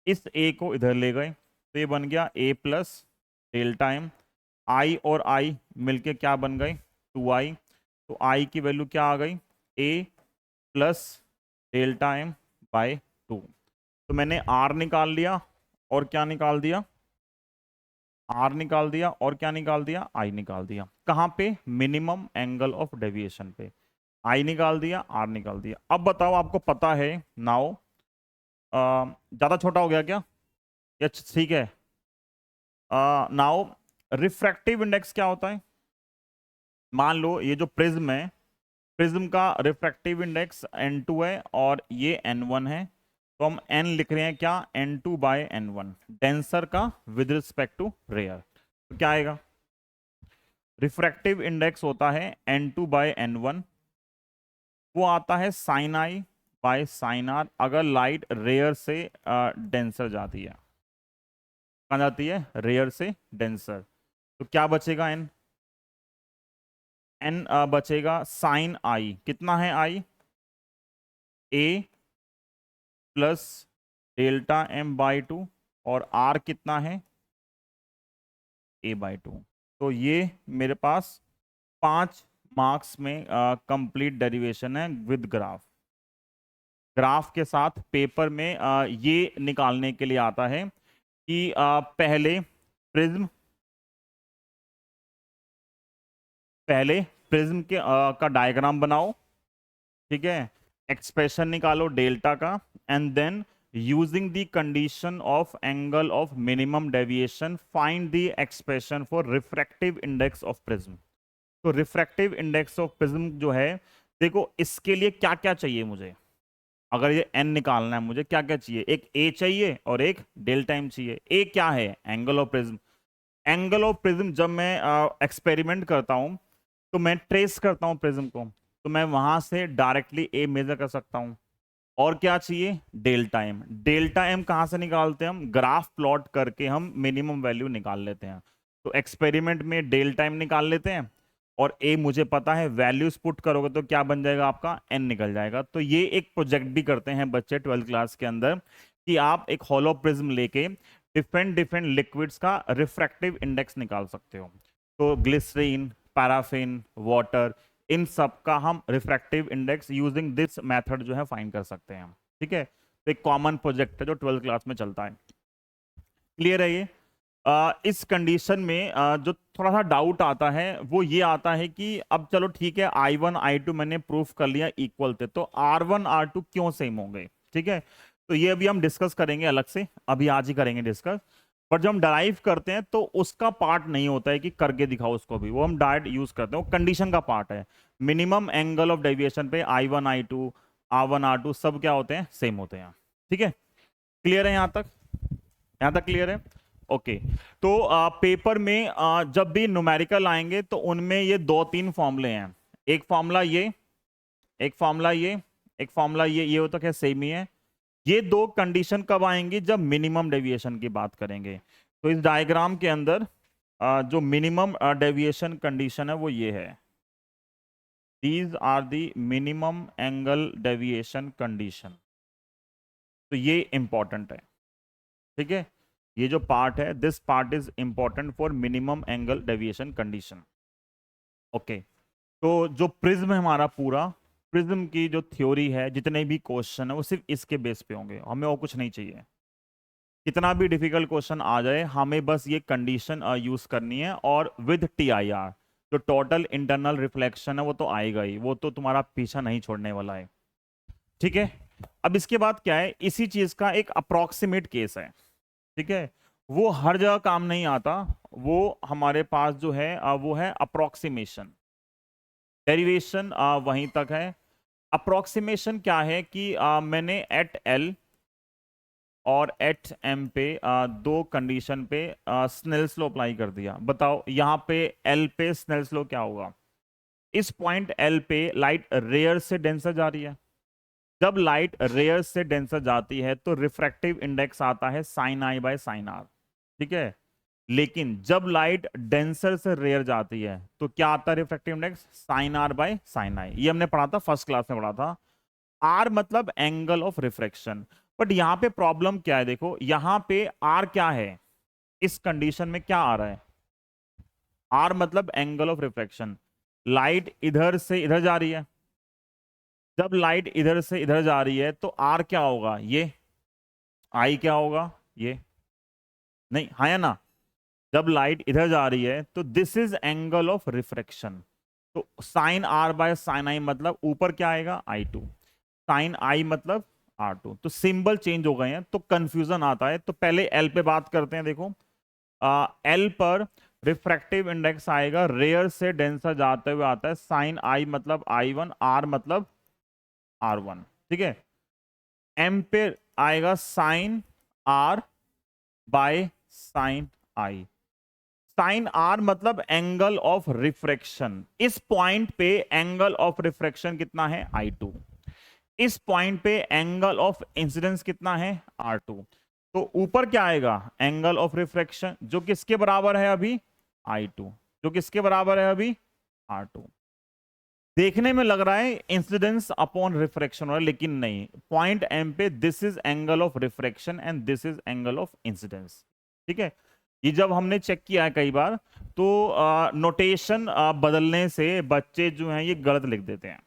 इस A को इधर ले गए तो ये बन गया A plus delta M। I और I मिलके क्या बन गए 2I, तो I की वैल्यू क्या आ गई A plus delta M by 2। तो मैंने R निकाल लिया और क्या निकाल दिया? R निकाल दिया और क्या निकाल दिया? I निकाल दिया। कहां पे? मिनिमम एंगल ऑफ डेविएशन पे। I निकाल दिया, R निकाल दिया। अब बताओ, आपको पता है नाउ, ज्यादा छोटा हो गया क्या? या ठीक है? नाउ रिफ्रैक्टिव इंडेक्स क्या होता है? मान लो ये जो प्रिज्म है, प्रिज्म का रिफ्रैक्टिव इंडेक्स n2 है और ये n1 है, तो हम n लिख रहे हैं क्या? n2 बाय n1, डेंसर का विद रिस्पेक्ट टू रेयर। तो क्या आएगा? रिफ्रैक्टिव इंडेक्स होता है n2 बाय n1, वो आता है sine i by sine r अगर लाइट रेयर से डेंसर जाती है। कहाँ जाती है? रेयर से डेंसर। तो क्या बचेगा? n बचेगा साइन आई, कितना है आई? a प्लस डेल्टा M/2, और R कितना है? A/2। तो ये मेरे पास 5 मार्क्स में कंप्लीट डेरिवेशन है विद ग्राफ। ग्राफ के साथ पेपर में ये निकालने के लिए आता है कि पहले प्रिज्म के का डायग्राम बनाओ, ठीक है, एक्सप्रेशन निकालो डेल्टा का, and then using the condition of angle of minimum deviation find the expression for refractive index of prism. तो रिफ्रैक्टिव इंडेक्स ऑफ प्रिज्म जो है, देखो इसके लिए क्या क्या चाहिए मुझे, अगर ये n निकालना है मुझे, क्या क्या चाहिए? एक a चाहिए और एक डेल्टा m चाहिए। a क्या है? Angle of prism. Angle of prism जब मैं एक्सपेरिमेंट करता हूं तो मैं ट्रेस करता हूं प्रिज्म को, तो मैं वहां से डायरेक्टली a मेजर कर सकता हूं। और क्या चाहिए? Delta M. डेल्टा एम कहां से निकालते हैं हम? ग्राफ प्लॉट करके हम मिनिमम वैल्यू निकाल लेते हैं। तो एक्सपेरिमेंट में डेल्टा एम निकाल लेते हैं और ए मुझे पता है, वैल्यूज पुट करोगे तो क्या बन जाएगा आपका? एन निकल जाएगा। तो ये एक प्रोजेक्ट भी करते हैं बच्चे 12th क्लास के अंदर कि आप एक हॉलो प्रिज्म लेके डिफरेंट डिफरेंट लिक्विड्स का रिफ्रैक्टिव इंडेक्स निकाल सकते हो। तो ग्लिसरीन, पैराफिन, वाटर, इन सब का हम refractive index using this method जो है फाइंड कर सकते हैं। ठीक है, तो एक कॉमन प्रोजेक्ट है जो 12th क्लास में चलता है। क्लियर है ये? इस कंडीशन में जो थोड़ा सा डाउट आता है वो ये आता है कि अब चलो ठीक है, I1 I2 मैंने प्रूफ कर लिया इक्वल थे, तो R1 R2 क्यों सेम हो गए? ठीक है, तो ये अभी हम डिस्कस करेंगे अलग से, अभी आज ही करेंगे डिस्कस। पर जब हम डराइव करते हैं तो उसका पार्ट नहीं होता है कि करके दिखाओ उसको भी, वो हम डायरेक्ट यूज करते हैं, वो कंडीशन का पार्ट है। मिनिमम एंगल ऑफ डेविएशन पे I1 I2 R1 R2 सब क्या होते हैं? सेम होते हैं। ठीक है, क्लियर है यहाँ तक? यहाँ तक क्लियर है? ओके। तो पेपर में जब भी न्यूमेरिकल आएंगे तो उनमें ये 2-3 फॉर्मूले हैं। एक फॉर्मूला ये, एक फॉर्मूला ये, एक फॉर्मूला ये हो तो क्या सेम ही है? ये दो कंडीशन कब आएंगी? जब मिनिमम डेविएशन की बात करेंगे। तो इस डायग्राम के अंदर जो मिनिमम डेविएशन कंडीशन है वो ये है, these are the minimum angle deviation condition. तो ये इंपॉर्टेंट है। ठीक है, ये जो पार्ट है, this part is important for minimum angle deviation condition. Okay, तो जो प्रिज्म है हमारा पूरा, प्रिज्म की जो थ्योरी है, जितने भी क्वेश्चन है वो सिर्फ इसके बेस पे होंगे, हमें और कुछ नहीं चाहिए। कितना भी डिफिकल्ट क्वेश्चन आ जाए, हमें बस ये कंडीशन यूज करनी है, और विद TIR जो टोटल इंटरनल रिफ्लेक्शन है वो तो आएगा ही, वो तो तुम्हारा पीछा नहीं छोड़ने वाला है। ठीक है, अब इसके बाद क्या है, इसी चीज का एक अप्रोक्सीमेट केस है। ठीक है, वो हर जगह काम नहीं आता। वो हमारे पास जो है वो है अप्रोक्सीमेशन। डेरिवेशन वहीं तक है। अप्रोक्सीमेशन क्या है कि मैंने एट एल और एट एम पे दो कंडीशन पे स्नेल्स लॉ अप्लाई कर दिया। बताओ यहाँ पे एल पे स्नेल्स लॉ क्या होगा? इस पॉइंट एल पे लाइट रेयर से डेंसर जा रही है। जब लाइट रेयर से डेंसर जाती है तो रिफ्रैक्टिव इंडेक्स आता है sine i by sine r. ठीक है। लेकिन जब लाइट डेंसर से रेयर जाती है तो क्या आता है refractive index? Sine r by sine i. ये हमने पढ़ा था, फर्स्ट क्लास में पढ़ा था। आर मतलब एंगल ऑफ रिफ्रैक्शन। बट यहां पे प्रॉब्लम क्या है? देखो यहां पे आर क्या है, इस कंडीशन में क्या आ रहा है? आर मतलब एंगल ऑफ रिफ्रैक्शन। लाइट इधर से इधर जा रही है। जब लाइट इधर से इधर जा रही है तो आर क्या होगा? ये आई क्या होगा? ये नहीं, हाँ या ना? जब लाइट इधर जा रही है तो this is angle of refraction. तो sign r by sine i मतलब ऊपर क्या आएगा? आई टू। साइन आई मतलब आर टू। तो सिंबल चेंज हो गए हैं तो कंफ्यूजन आता है। तो पहले एल पे बात करते हैं। देखो एल पर रिफ्रैक्टिव इंडेक्स आएगा रेयर से डेंसर जाते हुए आता है साइन आई मतलब आई वन, आर मतलब आर वन। ठीक है। एम पे आएगा sine r by sine i. Sine r मतलब एंगल ऑफ रिफ्रैक्शन। इस पॉइंट पे एंगल ऑफ रिफ्रैक्शन कितना है? I two. इस पॉइंट पे एंगल ऑफ इंसिडेंस कितना है? R two. तो ऊपर क्या आएगा? एंगल ऑफ रिफ्रैक्शन जो किसके बराबर है अभी? I two. जो किसके बराबर है अभी? R two. देखने में लग रहा है इंसिडेंस अपॉन रिफ्रैक्शन हो रहा है, लेकिन नहीं। पॉइंट एम पे this is angle of refraction and this is angle of incidence. ठीक है। ये जब हमने चेक किया है कई बार तो नोटेशन बदलने से बच्चे जो हैं ये गलत लिख देते हैं।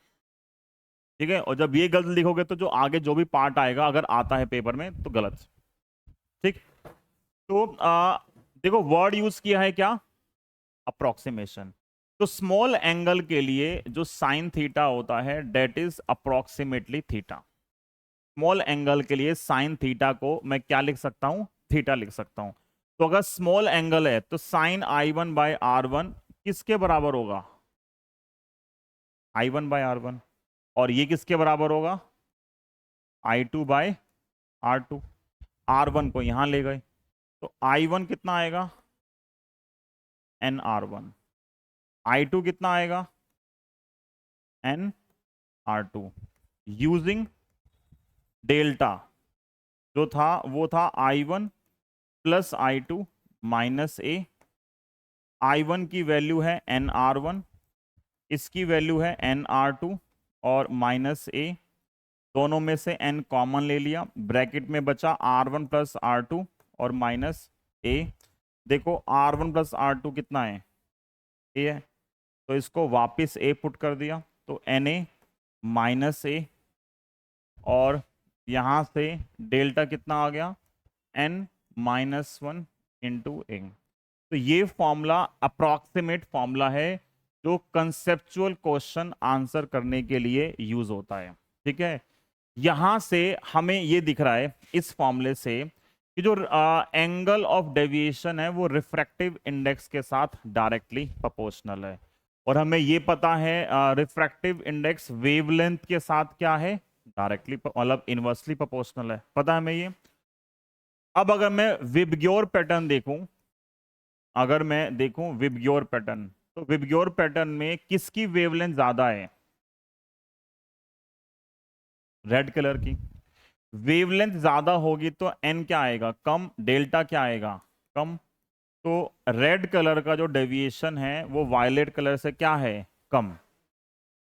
ठीक है। और जब ये गलत लिखोगे तो जो आगे जो भी पार्ट आएगा अगर आता है पेपर में तो गलत। ठीक। तो देखो वर्ड यूज किया है क्या? अप्रोक्सीमेशन। तो स्मॉल एंगल के लिए जो साइन थीटा होता है that is approximately theta. Small angle के लिए साइन थीटा को मैं क्या लिख सकता हूं? थीटा लिख सकता हूं। तो अगर स्मॉल एंगल है तो sine i one by r one किसके बराबर होगा? I one by r one. और ये किसके बराबर होगा? I two by r two. R one को यहां ले गए तो आई वन कितना आएगा? N r one. I two कितना आएगा? N r two. Using delta जो था वो था i one plus i two minus A. I one की वैल्यू है एन आर वन, इसकी वैल्यू है एन आर टू और माइनस ए। दोनों में से एन कॉमन ले लिया, ब्रैकेट में बचा r one plus r two और माइनस ए। देखो r one plus r two कितना है? ए है। तो इसको वापस ए पुट कर दिया तो एन ए माइनस ए और यहां से डेल्टा कितना आ गया? एन माइनस वन इंटू ए। तो ये फॉर्मूला अप्रोक्सीमेट फॉर्मूला है जो कंसेप्चुअल क्वेश्चन आंसर करने के लिए यूज होता है। ठीक है। यहां से हमें ये दिख रहा है इस फॉर्मूले से कि जो एंगल ऑफ डेविएशन है वो रिफ्रैक्टिव इंडेक्स के साथ डायरेक्टली प्रोपोर्शनल है। और हमें ये पता है रिफ्रैक्टिव इंडेक्स वेवलेंथ के साथ क्या है? डायरेक्टली मतलब इनवर्सली प्रोपोर्शनल है। पता है हमें ये। अब अगर मैं विबग्योर पैटर्न देखूं, अगर मैं देखूं विबग्योर पैटर्न, तो विबग्योर पैटर्न में किसकी वेवलेंथ ज्यादा है? रेड कलर की। वेवलेंथ ज्यादा होगी तो एन क्या आएगा? कम। डेल्टा क्या आएगा? कम। तो रेड कलर का जो डेविएशन है वो वायलेट कलर से क्या है? कम।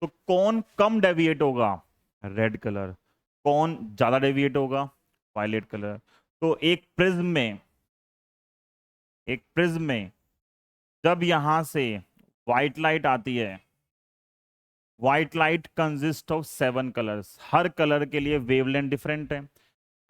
तो कौन कम डेविएट होगा? Red colour. कौन ज्यादा डेविएट होगा? Violet colour. तो एक प्रिज्म में जब यहां से व्हाइट लाइट आती है, white light consist of 7 colours. Her colour के लिए वेवलेंथ डिफरेंट है।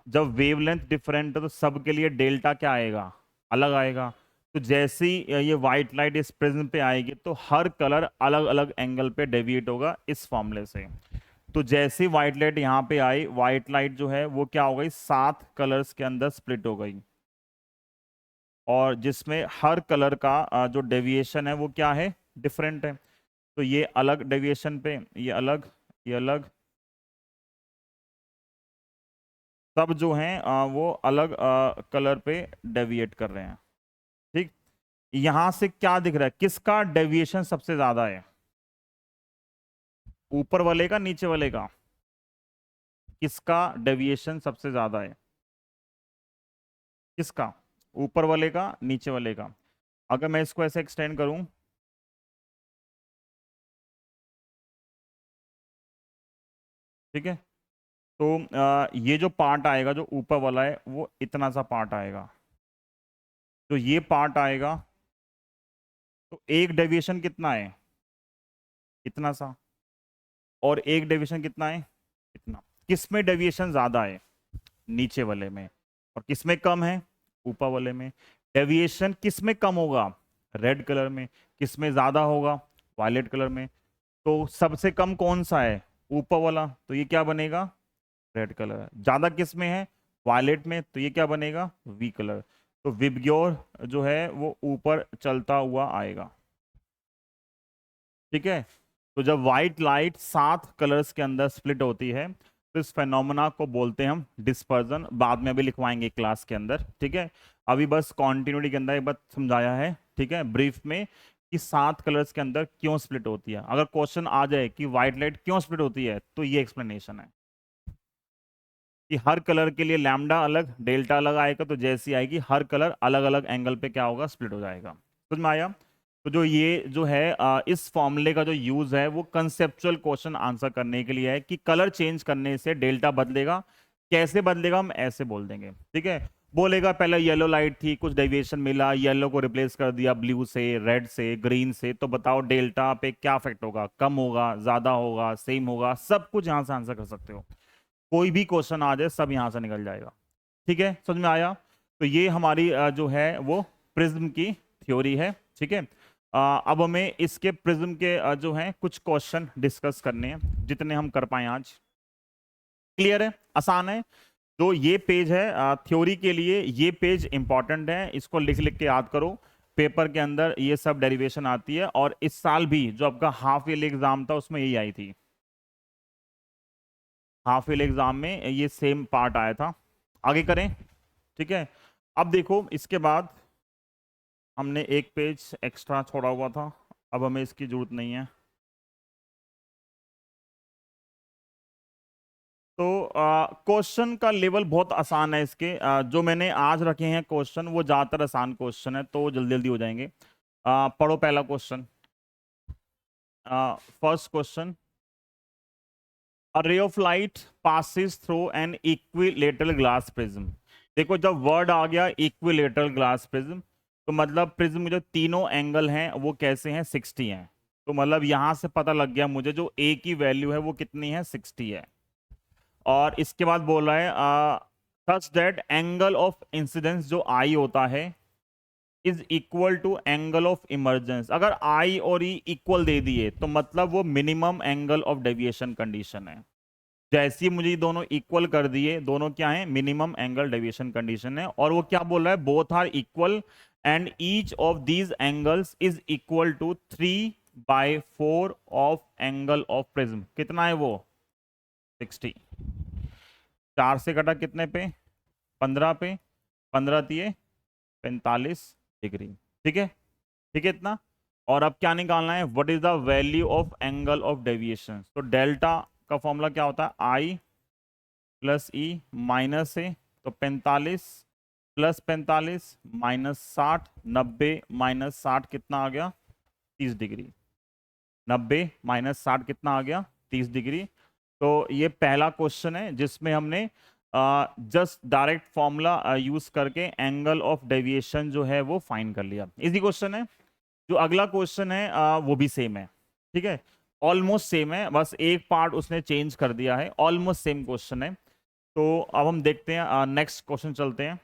जब वेवलेंथ डिफरेंट है तो सबके लिए डेल्टा क्या आएगा? अलग आएगा। तो जैसे ही ये व्हाइट लाइट इस प्रिज्म पे आएगी तो हर कलर अलग अलग एंगल पे डेविएट होगा इस फॉर्मूले से। तो जैसे ही व्हाइट लाइट यहाँ पे आई, व्हाइट लाइट जो है वो क्या हो गई? 7 कलर्स के अंदर स्प्लिट हो गई। और जिसमें हर कलर का जो डेविएशन है वो क्या है, डिफरेंट है। तो ये अलग डेविएशन पे, ये अलग, ये अलग, सब जो हैं वो अलग कलर पे डेविएट कर रहे हैं। ठीक, यहां से क्या दिख रहा है, किसका डेविएशन सबसे ज्यादा है, ऊपर वाले का, नीचे वाले का, किसका डेविएशन सबसे ज्यादा है, किसका, ऊपर वाले का, नीचे वाले का। अगर मैं इसको ऐसे एक्सटेंड करूं, ठीक है, तो ये जो पार्ट आएगा जो ऊपर वाला है वो इतना सा पार्ट आएगा, तो ये पार्ट आएगा, तो एक डेविएशन कितना है, इतना सा, और एक डेविएशन कितना है, इतना। किस में डेविएशन ज्यादा है, नीचे वाले में, और किस में कम है, ऊपर वाले में। डेविएशन किस में कम होगा, रेड कलर में, किस में ज्यादा होगा, वायलेट कलर में। तो सबसे कम कौन सा है, ऊपर वाला, तो ये क्या बनेगा, रेड कलर। ज्यादा किस में है, वायलेट में, तो ये क्या बनेगा, वी कलर। तो विबग्योर जो है वो ऊपर चलता हुआ आएगा। ठीक है, तो जब व्हाइट लाइट 7 कलर्स के अंदर स्प्लिट होती है तो इस फेनोमेना को बोलते हैं हम डिस्पर्जन। बाद में अभी लिखवाएंगे क्लास के अंदर, ठीक है। अभी बस कॉन्टिन्यूटी के अंदर एक बात समझाया है, ठीक है, ब्रीफ में, कि 7 कलर्स के अंदर क्यों स्प्लिट होती है। अगर क्वेश्चन आ जाए कि व्हाइट लाइट क्यों स्प्लिट होती है, तो ये एक्सप्लेनेशन है कि हर कलर के लिए लैम्डा अलग, डेल्टा अलग आएगा, तो जैसी आएगी हर कलर अलग अलग एंगल पे क्या होगा, स्प्लिट हो जाएगा। समझ में आया। तो जो ये जो है इस फॉर्मूले का जो यूज है वो कंसेप्चुअल क्वेश्चन आंसर करने के लिए है कि कलर चेंज करने से डेल्टा बदलेगा। कैसे बदलेगा हम ऐसे बोल देंगे, ठीक है। बोलेगा पहले येलो लाइट थी, कुछ डेविएशन मिला, येलो को रिप्लेस कर दिया ब्लू से, रेड से, ग्रीन से, तो बताओ डेल्टा पे क्या इफेक्ट होगा, कम होगा, ज्यादा होगा, सेम होगा, सब कुछ यहां से आंसर कर सकते हो। कोई भी क्वेश्चन आ जाए सब यहां से निकल जाएगा। ठीक है, समझ में आया। तो ये हमारी जो है वो प्रिज्म की थ्योरी है, ठीक है। अब हमें इसके प्रिज्म के जो हैं कुछ क्वेश्चन डिस्कस करने हैं, जितने हम कर पाए आज। क्लियर है, आसान है। तो ये पेज है थ्योरी के लिए, ये पेज इंपॉर्टेंट है, इसको लिख लिख के याद करो। पेपर के अंदर ये सब डेरिवेशन आती है, और इस साल भी जो आपका हाफ ईयरली एग्जाम था उसमें यही आई थी। हाफ ईयरली एग्जाम में ये सेम पार्ट आया था। आगे करें, ठीक है। अब देखो इसके बाद हमने एक पेज एक्स्ट्रा छोड़ा हुआ था, अब हमें इसकी जरूरत नहीं है। तो क्वेश्चन का लेवल बहुत आसान है इसके। जो मैंने आज रखे हैं क्वेश्चन वो ज़्यादातर आसान क्वेश्चन है, तो जल्दी जल्दी हो जाएंगे। पढ़ो पहला question. First question, a ray of light passes through an equilateral glass prism. देखो जब वर्ड आ गया इक्विलेटरल ग्लास प्रिज्म, तो मतलब प्रिज्म में जो तीनों एंगल हैं वो कैसे हैं, 60 हैं। तो मतलब यहां से पता लग गया मुझे जो ए की वैल्यू है वो कितनी है, 60 है। और इसके बाद बोल रहा है such that angle of incidence जो आई होता है is equal to angle of emergence. अगर आई और ई इक्वल दे दिए तो मतलब वो minimum angle of deviation condition है। जैसे ही मुझे ये दोनों इक्वल कर दिए, दोनों क्या है, मिनिमम एंगल डेविएशन कंडीशन है। और वो क्या बोल रहा है, both are equal and each of these angles is equal to 3/4 of angle of prism. कितना है वो, 60। 4 से कटा कितने पे, 15 पे, 15 दिए 45 डिग्री। ठीक है, ठीक है इतना। और अब क्या निकालना है, what is the value of angle of deviation. तो डेल्टा का फॉर्मूला क्या होता है, आई प्लस ई माइनस ए, तो 45 प्लस 45 माइनस 60, 90 माइनस 60 कितना आ गया, 30 डिग्री। 90 माइनस 60 कितना आ गया, 30 डिग्री। तो ये पहला क्वेश्चन है जिसमें हमने जस्ट डायरेक्ट फॉर्मूला यूज करके एंगल ऑफ डेविएशन जो है वो फाइंड कर लिया। इजी क्वेश्चन है। जो अगला क्वेश्चन है वो भी सेम है, ठीक है, ऑलमोस्ट सेम है, बस एक पार्ट उसने चेंज कर दिया है, ऑलमोस्ट सेम क्वेश्चन है। तो अब हम देखते हैं, नेक्स्ट क्वेश्चन चलते हैं,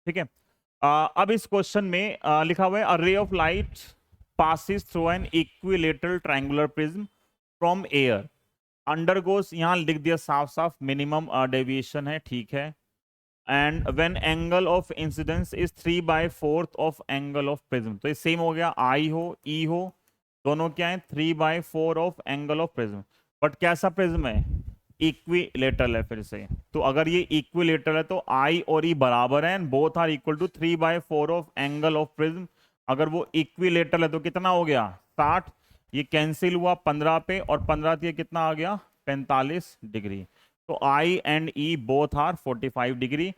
ठीक है। अब इस क्वेश्चन में लिखा हुआ है a ray of light passes through an equilateral triangular prism from air undergoes, यहां लिख दिया साफ साफ मिनिमम डेविएशन है, ठीक है, and when angle of incidence is 3/4 of angle of prism. तो ये सेम हो गया, आई हो ई हो, दोनों क्या है 3/4 of angle of prism. But कैसा प्रिज्म है, इक्विलेटरल है फिर से। तो अगर ये इक्विलेटरल है तो आई और ई बराबर है, and both are equal to 3/4 of angle of prism. अगर वो इक्विलेटरल है तो कितना हो गया 60, ये कैंसिल हुआ 15 पे, और 15 ये कितना आ गया 45 डिग्री। तो i and e both are 45 degree.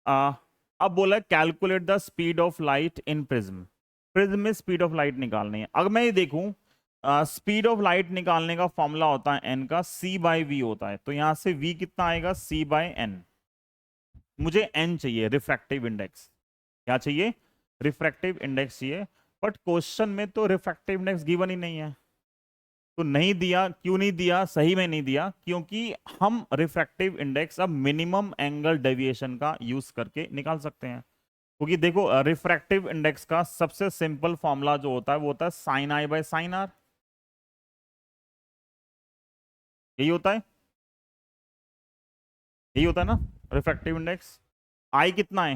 अब बोला calculate the speed of light in prism. Prism में स्पीड ऑफ लाइट निकालनी है। अगर मैं ये देखूं स्पीड ऑफ लाइट निकालने का फॉर्मूला होता है एन का, सी बाई वी होता है। तो यहां से वी कितना आएगा, सी बाई एन। मुझे एन चाहिए, रिफ्रैक्टिव इंडेक्स। क्या चाहिए, रिफ्रैक्टिव इंडेक्स चाहिए। बट क्वेश्चन में तो रिफ्रैक्टिव इंडेक्स गिवन ही नहीं है। तो नहीं दिया, क्यों नहीं दिया, सही में नहीं दिया, क्योंकि हम रिफ्रैक्टिव इंडेक्स अब मिनिमम एंगल डेविएशन का यूज करके निकाल सकते हैं। क्योंकि देखो रिफ्रैक्टिव इंडेक्स का सबसे सिंपल फॉर्मूला जो होता है वो होता है sine i by sine r. यही होता है, यही होता है ना रिफ्रैक्टिव इंडेक्स। आई कितना है,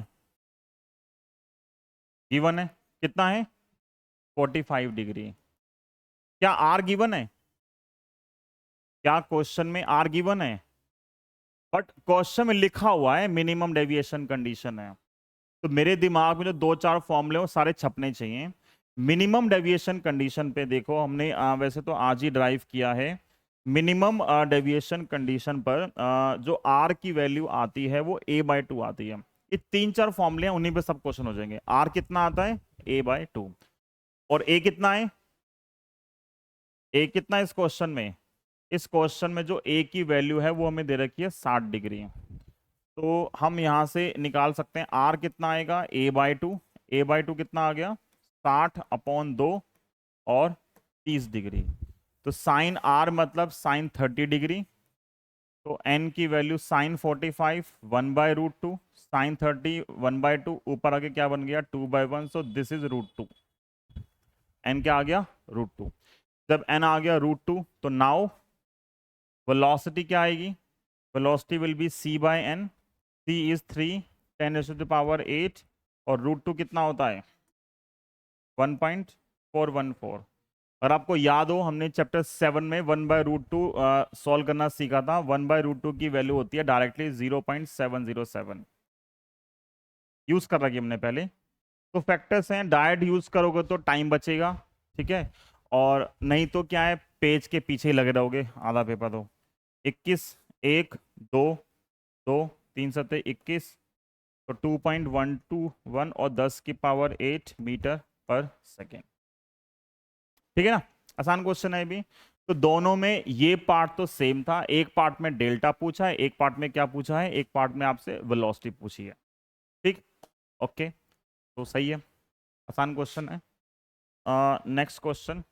गिवन है, कितना है 45 डिग्री। क्या आर गिवन है, क्या क्वेश्चन में आर गिवन है, बट क्वेश्चन में लिखा हुआ है मिनिमम डेविएशन कंडीशन है। तो मेरे दिमाग में जो 2-4 फॉर्मूले वो सारे छपने चाहिए। मिनिमम डेविएशन कंडीशन पे देखो, हमने वैसे तो आज ही ड्राइव किया है। मिनिमम डेविएशन कंडीशन पर जो आर की वैल्यू आती है वो a/2 आती है। ये 3-4 फॉर्मूले हैं, उन्हीं पे सब क्वेश्चन हो जाएंगे। आर कितना आता है a/2, और a कितना है, a कितना है इस क्वेश्चन में, इस क्वेश्चन में जो a की वैल्यू है वो हमें दे रखी है 60 डिग्री। तो हम यहां से निकाल सकते हैं आर कितना आएगा a/2। a/2 कितना आ गया 60/2 और 30 डिग्री। तो साइन आर मतलब साइन 30 डिग्री। तो एन की वैल्यू साइन 45 1/√2, साइन 30 1/2, ऊपर आगे क्या बन गया 2/1। So this is √2। एन क्या आ गया √2। जब एन आ गया √2 तो नाउ वेलोसिटी क्या आएगी, velocity will be c by n. c is 3 10⁸8, और √2 कितना होता है 1.414। और आपको याद हो हमने चैप्टर 7 में 1/√2 सॉल्व करना सीखा था। 1/√2 की वैल्यू होती है डायरेक्टली 0.707। यूज कर रखी हमने पहले। तो फैक्टर्स हैं, डायरेक्ट यूज करोगे तो टाइम बचेगा, ठीक है, और नहीं तो क्या है पेज के पीछे ही लगे रहोगे आधा पेपर। तो 21 1 2 2 3 7 21, तो 2.121 और 10 की पावर 8 मीटर पर सेकेंड। ठीक है ना, आसान क्वेश्चन है भी। तो दोनों में ये पार्ट तो सेम था, एक पार्ट में डेल्टा पूछा है, एक पार्ट में क्या पूछा है, एक पार्ट में आपसे वेलोसिटी पूछी है। ठीक, ओके, तो सही है, आसान क्वेश्चन है। नेक्स्ट क्वेश्चन,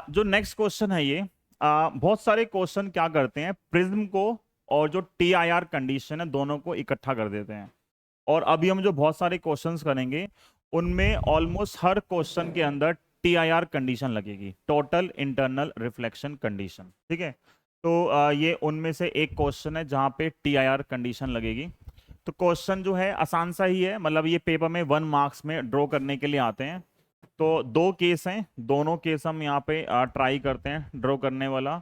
जो नेक्स्ट क्वेश्चन है ये बहुत सारे क्वेश्चन क्या करते हैं, प्रिज्म को और जो TIR कंडीशन है दोनों को इकट्ठा कर देते हैं। और अभी हम जो बहुत सारे क्वेश्चंस करेंगे उनमें ऑलमोस्ट हर क्वेश्चन के अंदर TIR कंडीशन लगेगी, टोटल इंटरनल रिफ्लेक्शन कंडीशन। ठीक है, तो ये उनमें से एक क्वेश्चन है जहां पे TIR कंडीशन लगेगी। तो क्वेश्चन जो है आसान सा ही है, मतलब ये पेपर में 1 मार्क्स में ड्रॉ करने के लिए आते हैं। तो 2 केस हैं, दोनों केस हम यहाँ पे ट्राई करते हैं ड्रॉ करने वाला।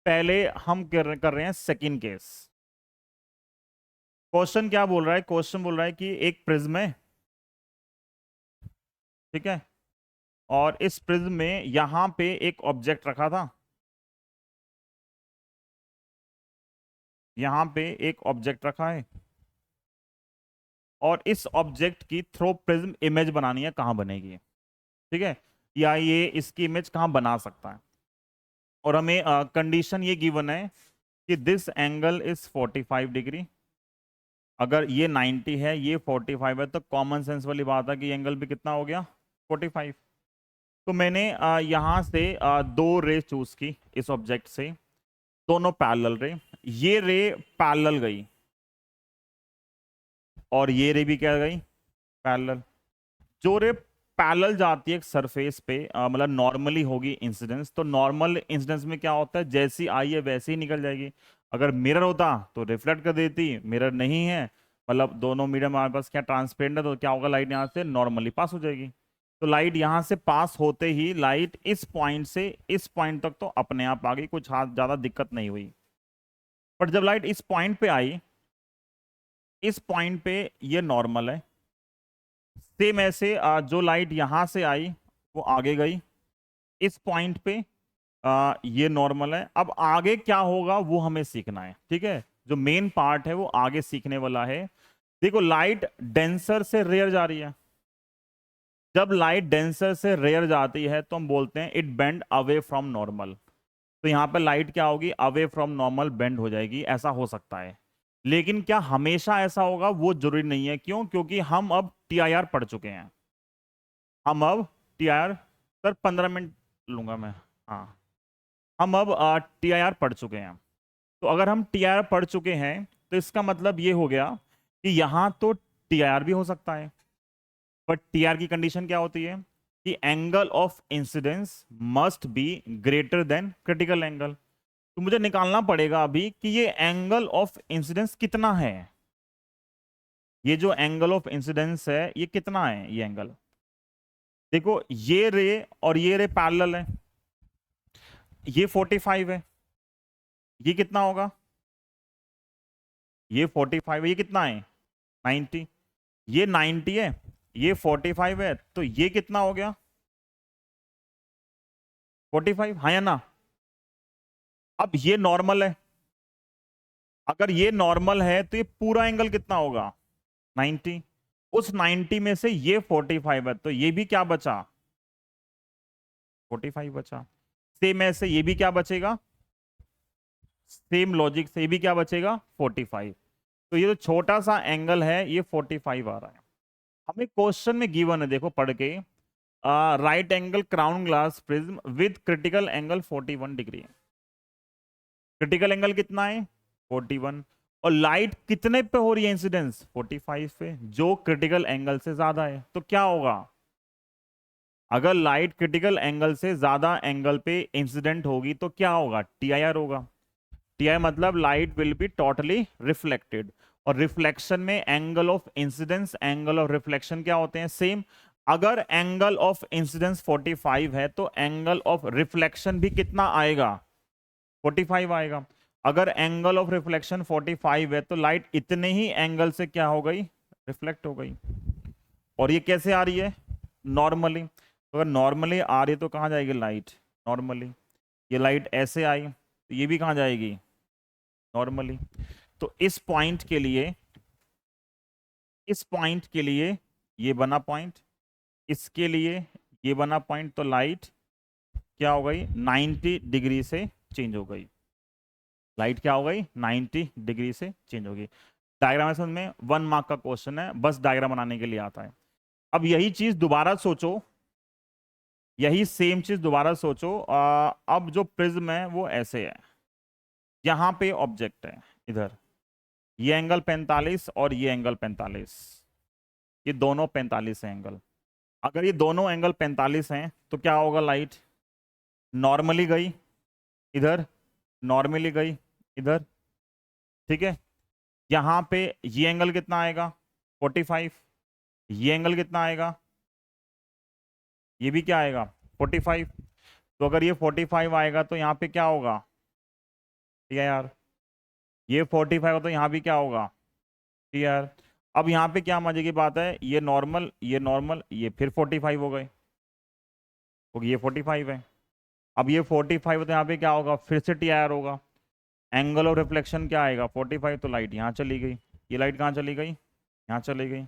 पहले हम कर रहे हैं सेकंड केस। क्वेश्चन क्या बोल रहा है, क्वेश्चन बोल रहा है कि एक प्रिज्म है, ठीक है, और इस प्रिज्म में यहां पे एक ऑब्जेक्ट रखा था, यहां पे एक ऑब्जेक्ट रखा है, और इस ऑब्जेक्ट की थ्रो प्रिज्म इमेज बनानी है, कहां बनेगी, ठीक है, या ये इसकी इमेज कहां बना सकता है। और हमें कंडीशन ये गिवन है कि दिस एंगल इज 45 डिग्री। अगर ये 90 है, ये 45 है, तो कॉमन सेंस वाली बात है कि एंगल भी कितना हो गया 45। तो मैंने यहां से 2 रे चूज की इस ऑब्जेक्ट से, दोनों पैरेलल रे। ये रे पैरेलल गई और ये रे भी क्या गई पैरेलल। जो रे पैरेलल जाती है एक सरफेस पे, मतलब नॉर्मली होगी इंसिडेंस। तो नॉर्मल इंसिडेंस में क्या होता है, जैसी आई है वैसे ही निकल जाएगी। अगर मिरर होता तो रिफ्लेक्ट कर देती, मिरर नहीं है, मतलब दोनों मीडियम हमारे पास क्या ट्रांसपेरेंट है, तो क्या होगा, लाइट यहाँ से नॉर्मली पास हो जाएगी। तो लाइट यहाँ से पास होते ही लाइट इस पॉइंट से इस पॉइंट तक तो अपने आप आ गई, कुछ हाथ ज्यादा दिक्कत नहीं हुई। बट जब लाइट इस पॉइंट पे आई, इस पॉइंट पे ये नॉर्मल है, सेम ऐसे जो लाइट यहां से आई वो आगे गई, इस पॉइंट पे ये नॉर्मल है। अब आगे क्या होगा वो हमें सीखना है, ठीक है, जो मेन पार्ट है वो आगे सीखने वाला है। देखो लाइट डेंसर से रेयर जा रही है, जब लाइट डेंसर से रेयर जाती है तो हम बोलते हैं it bend away from normal. तो यहां पर लाइट क्या होगी, अवे फ्रॉम नॉर्मल बेंड हो जाएगी, ऐसा हो सकता है। लेकिन क्या हमेशा ऐसा होगा, वो जरूरी नहीं है। क्यों? क्योंकि हम अब टीआईआर पढ़ चुके हैं। हम अब टीआईआर, सर 15 मिनट लूंगा मैं, हाँ, हम अब टीआईआर पढ़ चुके हैं। तो अगर हम टीआईआर पढ़ चुके हैं तो इसका मतलब ये हो गया कि यहां तो टीआईआर भी हो सकता है, बट टीआईआर की कंडीशन क्या होती है कि angle of incidence must be greater than critical angle. तो मुझे निकालना पड़ेगा अभी कि ये एंगल ऑफ इंसिडेंस कितना है। ये जो एंगल ऑफ इंसिडेंस है ये कितना है, ये एंगल देखो, ये रे और ये रे पैरेलल है, ये 45 है, ये कितना होगा, ये 45 है, ये कितना है 90, ये 90 है, ये 45 है, तो ये कितना हो गया 45, हाँ या ना। अब ये नॉर्मल है, अगर ये नॉर्मल है तो ये पूरा एंगल कितना होगा 90, उस 90 में से ये 45 है, तो ये भी क्या बचा 45 बचा। सेम ऐसे ये भी क्या बचेगा, सेम लॉजिक से ये भी क्या बचेगा 45। तो ये जो छोटा सा एंगल है ये 45 आ रहा है। हमें क्वेश्चन में गिवन है, देखो पढ़ के, right angle crown glass prism with critical angle 41 degree. Critical angle कितना है 41, और लाइट कितने पे हो रही है इंसिडेंस 45 पे, जो क्रिटिकल एंगल से ज्यादा है। तो क्या होगा, अगर लाइट क्रिटिकल एंगल से ज्यादा एंगल पे इंसिडेंट होगी तो क्या होगा, टीआईआर होगा। टीआई मतलब light will be totally reflected, और रिफ्लेक्शन में angle of incidence, angle of reflection क्या होते हैं, सेम। अगर एंगल ऑफ इंसिडेंस 45 है तो एंगल ऑफ रिफ्लेक्शन भी कितना आएगा 45 आएगा। अगर एंगल ऑफ रिफ्लेक्शन 45 है तो लाइट इतने ही एंगल से क्या हो गई, रिफ्लेक्ट हो गई। और ये कैसे आ रही है, नॉर्मली। तो अगर नॉर्मली आ रही है तो कहाँ जाएगी लाइट, नॉर्मली। ये लाइट ऐसे आई तो ये भी कहाँ जाएगी, नॉर्मली। तो इस पॉइंट के लिए, इस पॉइंट के लिए ये बना पॉइंट, इसके लिए ये बना पॉइंट, तो लाइट क्या हो गई 90 डिग्री से चेंज हो गई। लाइट क्या हो गई 90 डिग्री से चेंज हो गई। डायग्राम समझ में, 1 मार्क का क्वेश्चन है, बस डायग्राम बनाने के लिए आता है। अब यही चीज दोबारा सोचो, यही सेम चीज दोबारा सोचो। अब जो प्रिज्म है वो ऐसे है, यहां पे ऑब्जेक्ट है इधर, ये एंगल 45 और ये एंगल 45, ये दोनों 45 है एंगल। अगर ये दोनों एंगल 45 हैं तो क्या होगा, लाइट नॉर्मली गई इधर, नॉर्मली गई इधर, ठीक है। यहां पे ये एंगल कितना आएगा 45, ये एंगल कितना आएगा, ये भी क्या आएगा 45। तो अगर ये 45 आएगा तो यहाँ पे क्या होगा, ठीक है यार, ये 45 हो तो यहाँ भी क्या होगा, ठीक है यार। अब यहाँ पे क्या मजे की बात है, ये नॉर्मल, ये नॉर्मल, ये फिर 45 हो गए, क्योंकि ये 45 है। अब ये 45 तो यहाँ पे क्या होगा, फिर से टी आर होगा। एंगल ऑफ रिफ्लेक्शन क्या आएगा 45, तो लाइट यहाँ चली गई, ये लाइट कहाँ चली गई, यहाँ चली गई।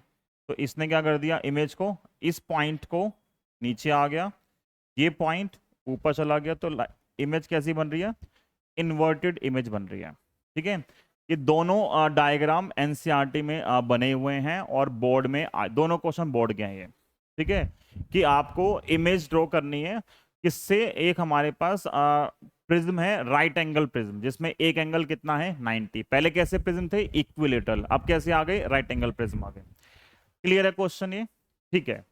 तो इसने क्या कर दिया, इमेज को, इस पॉइंट को नीचे आ गया, ये पॉइंट ऊपर चला गया, तो इमेज कैसी बन रही है, इन्वर्टेड इमेज बन रही है, ठीक है। ये दोनों डायग्राम एनसीईआरटी में बने हुए हैं, और बोर्ड में दोनों क्वेश्चन बोर्ड के हैं ये, ठीक है, कि आपको इमेज ड्रॉ करनी है। किससे, एक हमारे पास प्रिज्म है राइट एंगल प्रिज्म, जिसमें एक एंगल कितना है 90। पहले कैसे प्रिज्म थे, इक्विलेटरल, अब कैसे आ गए, राइट एंगल प्रिज्म आ गए। क्लियर है क्वेश्चन ये, ठीक है।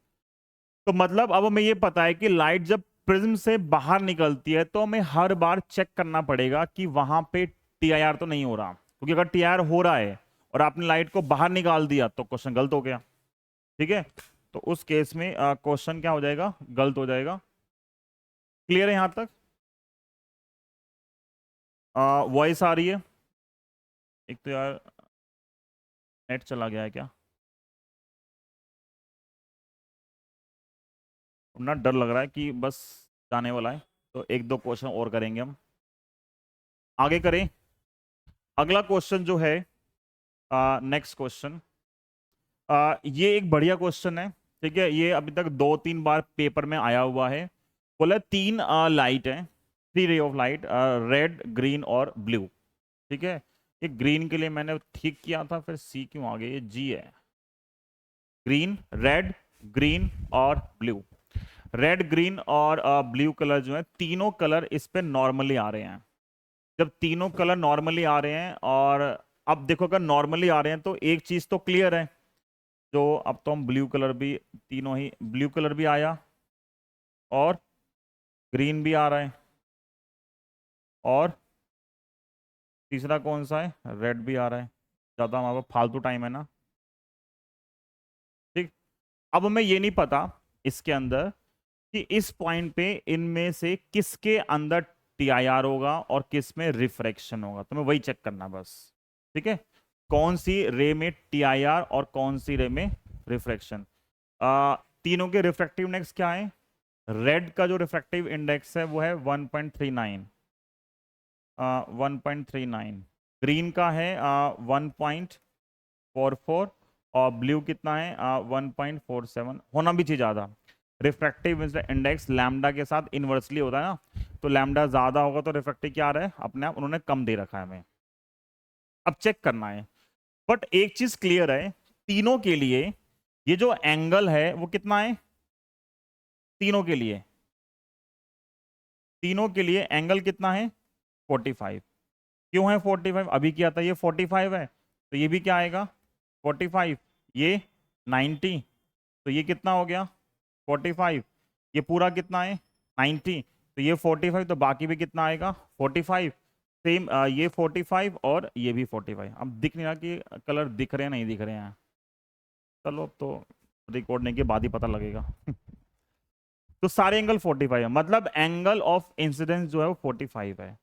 तो मतलब अब हमें ये पता है कि लाइट जब प्रिज्म से बाहर निकलती है तो हमें हर बार चेक करना पड़ेगा कि वहां पे TIR तो नहीं हो रहा, क्योंकि अगर TIR हो रहा है और आपने लाइट को बाहर निकाल दिया तो क्वेश्चन गलत हो गया। ठीक है, तो उस केस में क्वेश्चन क्या हो जाएगा, गलत हो जाएगा। क्लियर है यहां तक? वॉइस आ रही है? एक तो यार नेट चला गया है क्या, ना डर लग रहा है कि बस जाने वाला है। तो एक दो क्वेश्चन और करेंगे हम, आगे करें। अगला क्वेश्चन जो है, नेक्स्ट क्वेश्चन, ये एक बढ़िया क्वेश्चन है। ठीक है, ये अभी तक 2-3 बार पेपर में आया हुआ है। बोला 3 लाइट है, 3 रे ऑफ लाइट, रेड ग्रीन और ब्लू। ठीक है, ये ग्रीन के लिए मैंने ठीक किया था, फिर सी क्यों आ गया, ये जी है। ग्रीन, रेड, ग्रीन और ब्लू। रेड, ग्रीन और ब्लू कलर जो है, तीनों कलर इस पे नॉर्मली आ रहे हैं। जब तीनों कलर नॉर्मली आ रहे हैं, और अब देखो अगर नॉर्मली आ रहे हैं तो एक चीज तो क्लियर है, जो अब तो हम ब्लू कलर भी, तीनों ही ब्लू कलर भी आया और ग्रीन भी आ रहा है, और तीसरा कौन सा है, रेड भी आ रहा है। ज़्यादा हमारे पास फालतू टाइम है ना। ठीक, अब हमें ये नहीं पता इसके अंदर कि इस पॉइंट पे इनमें से किसके अंदर TIR होगा और किस में रिफ्रैक्शन होगा, तो मैं वही चेक करना बस। ठीक है, कौन सी रे में TIR और कौन सी रे में रिफ्रैक्शन। तीनों के रिफ्रैक्टिव इंडेक्स क्या है? रेड का जो रिफ्रैक्टिव इंडेक्स है वो है 1.39, 1.39। ग्रीन का है 1.44, और ब्लू कितना है 1.47। होना भी चाहिए ज़्यादा। रिफ्रैक्टिव इंडेक्स लैम्डा के साथ इन्वर्सली होता है ना, तो लैम्डा ज़्यादा होगा तो रिफ्रैक्टिव क्या आ रहा है, अपने आप उन्होंने कम दे रखा है हमें। अब चेक करना है, बट एक चीज़ क्लियर है, तीनों के लिए ये जो एंगल है वो कितना है, तीनों के लिए, तीनों के लिए एंगल कितना है, 45। क्यों है 45? अभी क्या था, ये 45 है, तो ये भी क्या आएगा 45, ये 90, तो ये कितना हो गया 45, ये पूरा कितना है 90, तो ये 45, तो बाकी भी कितना आएगा 45। सेम ये 45 और ये भी 45। अब दिख नहीं रहा कि कलर दिख रहे हैं नहीं दिख रहे हैं, चलो अब तो रिकॉर्ड के बाद ही पता लगेगा। तो सारे एंगल 45 है, मतलब एंगल ऑफ इंसिडेंस जो है वो 45 है।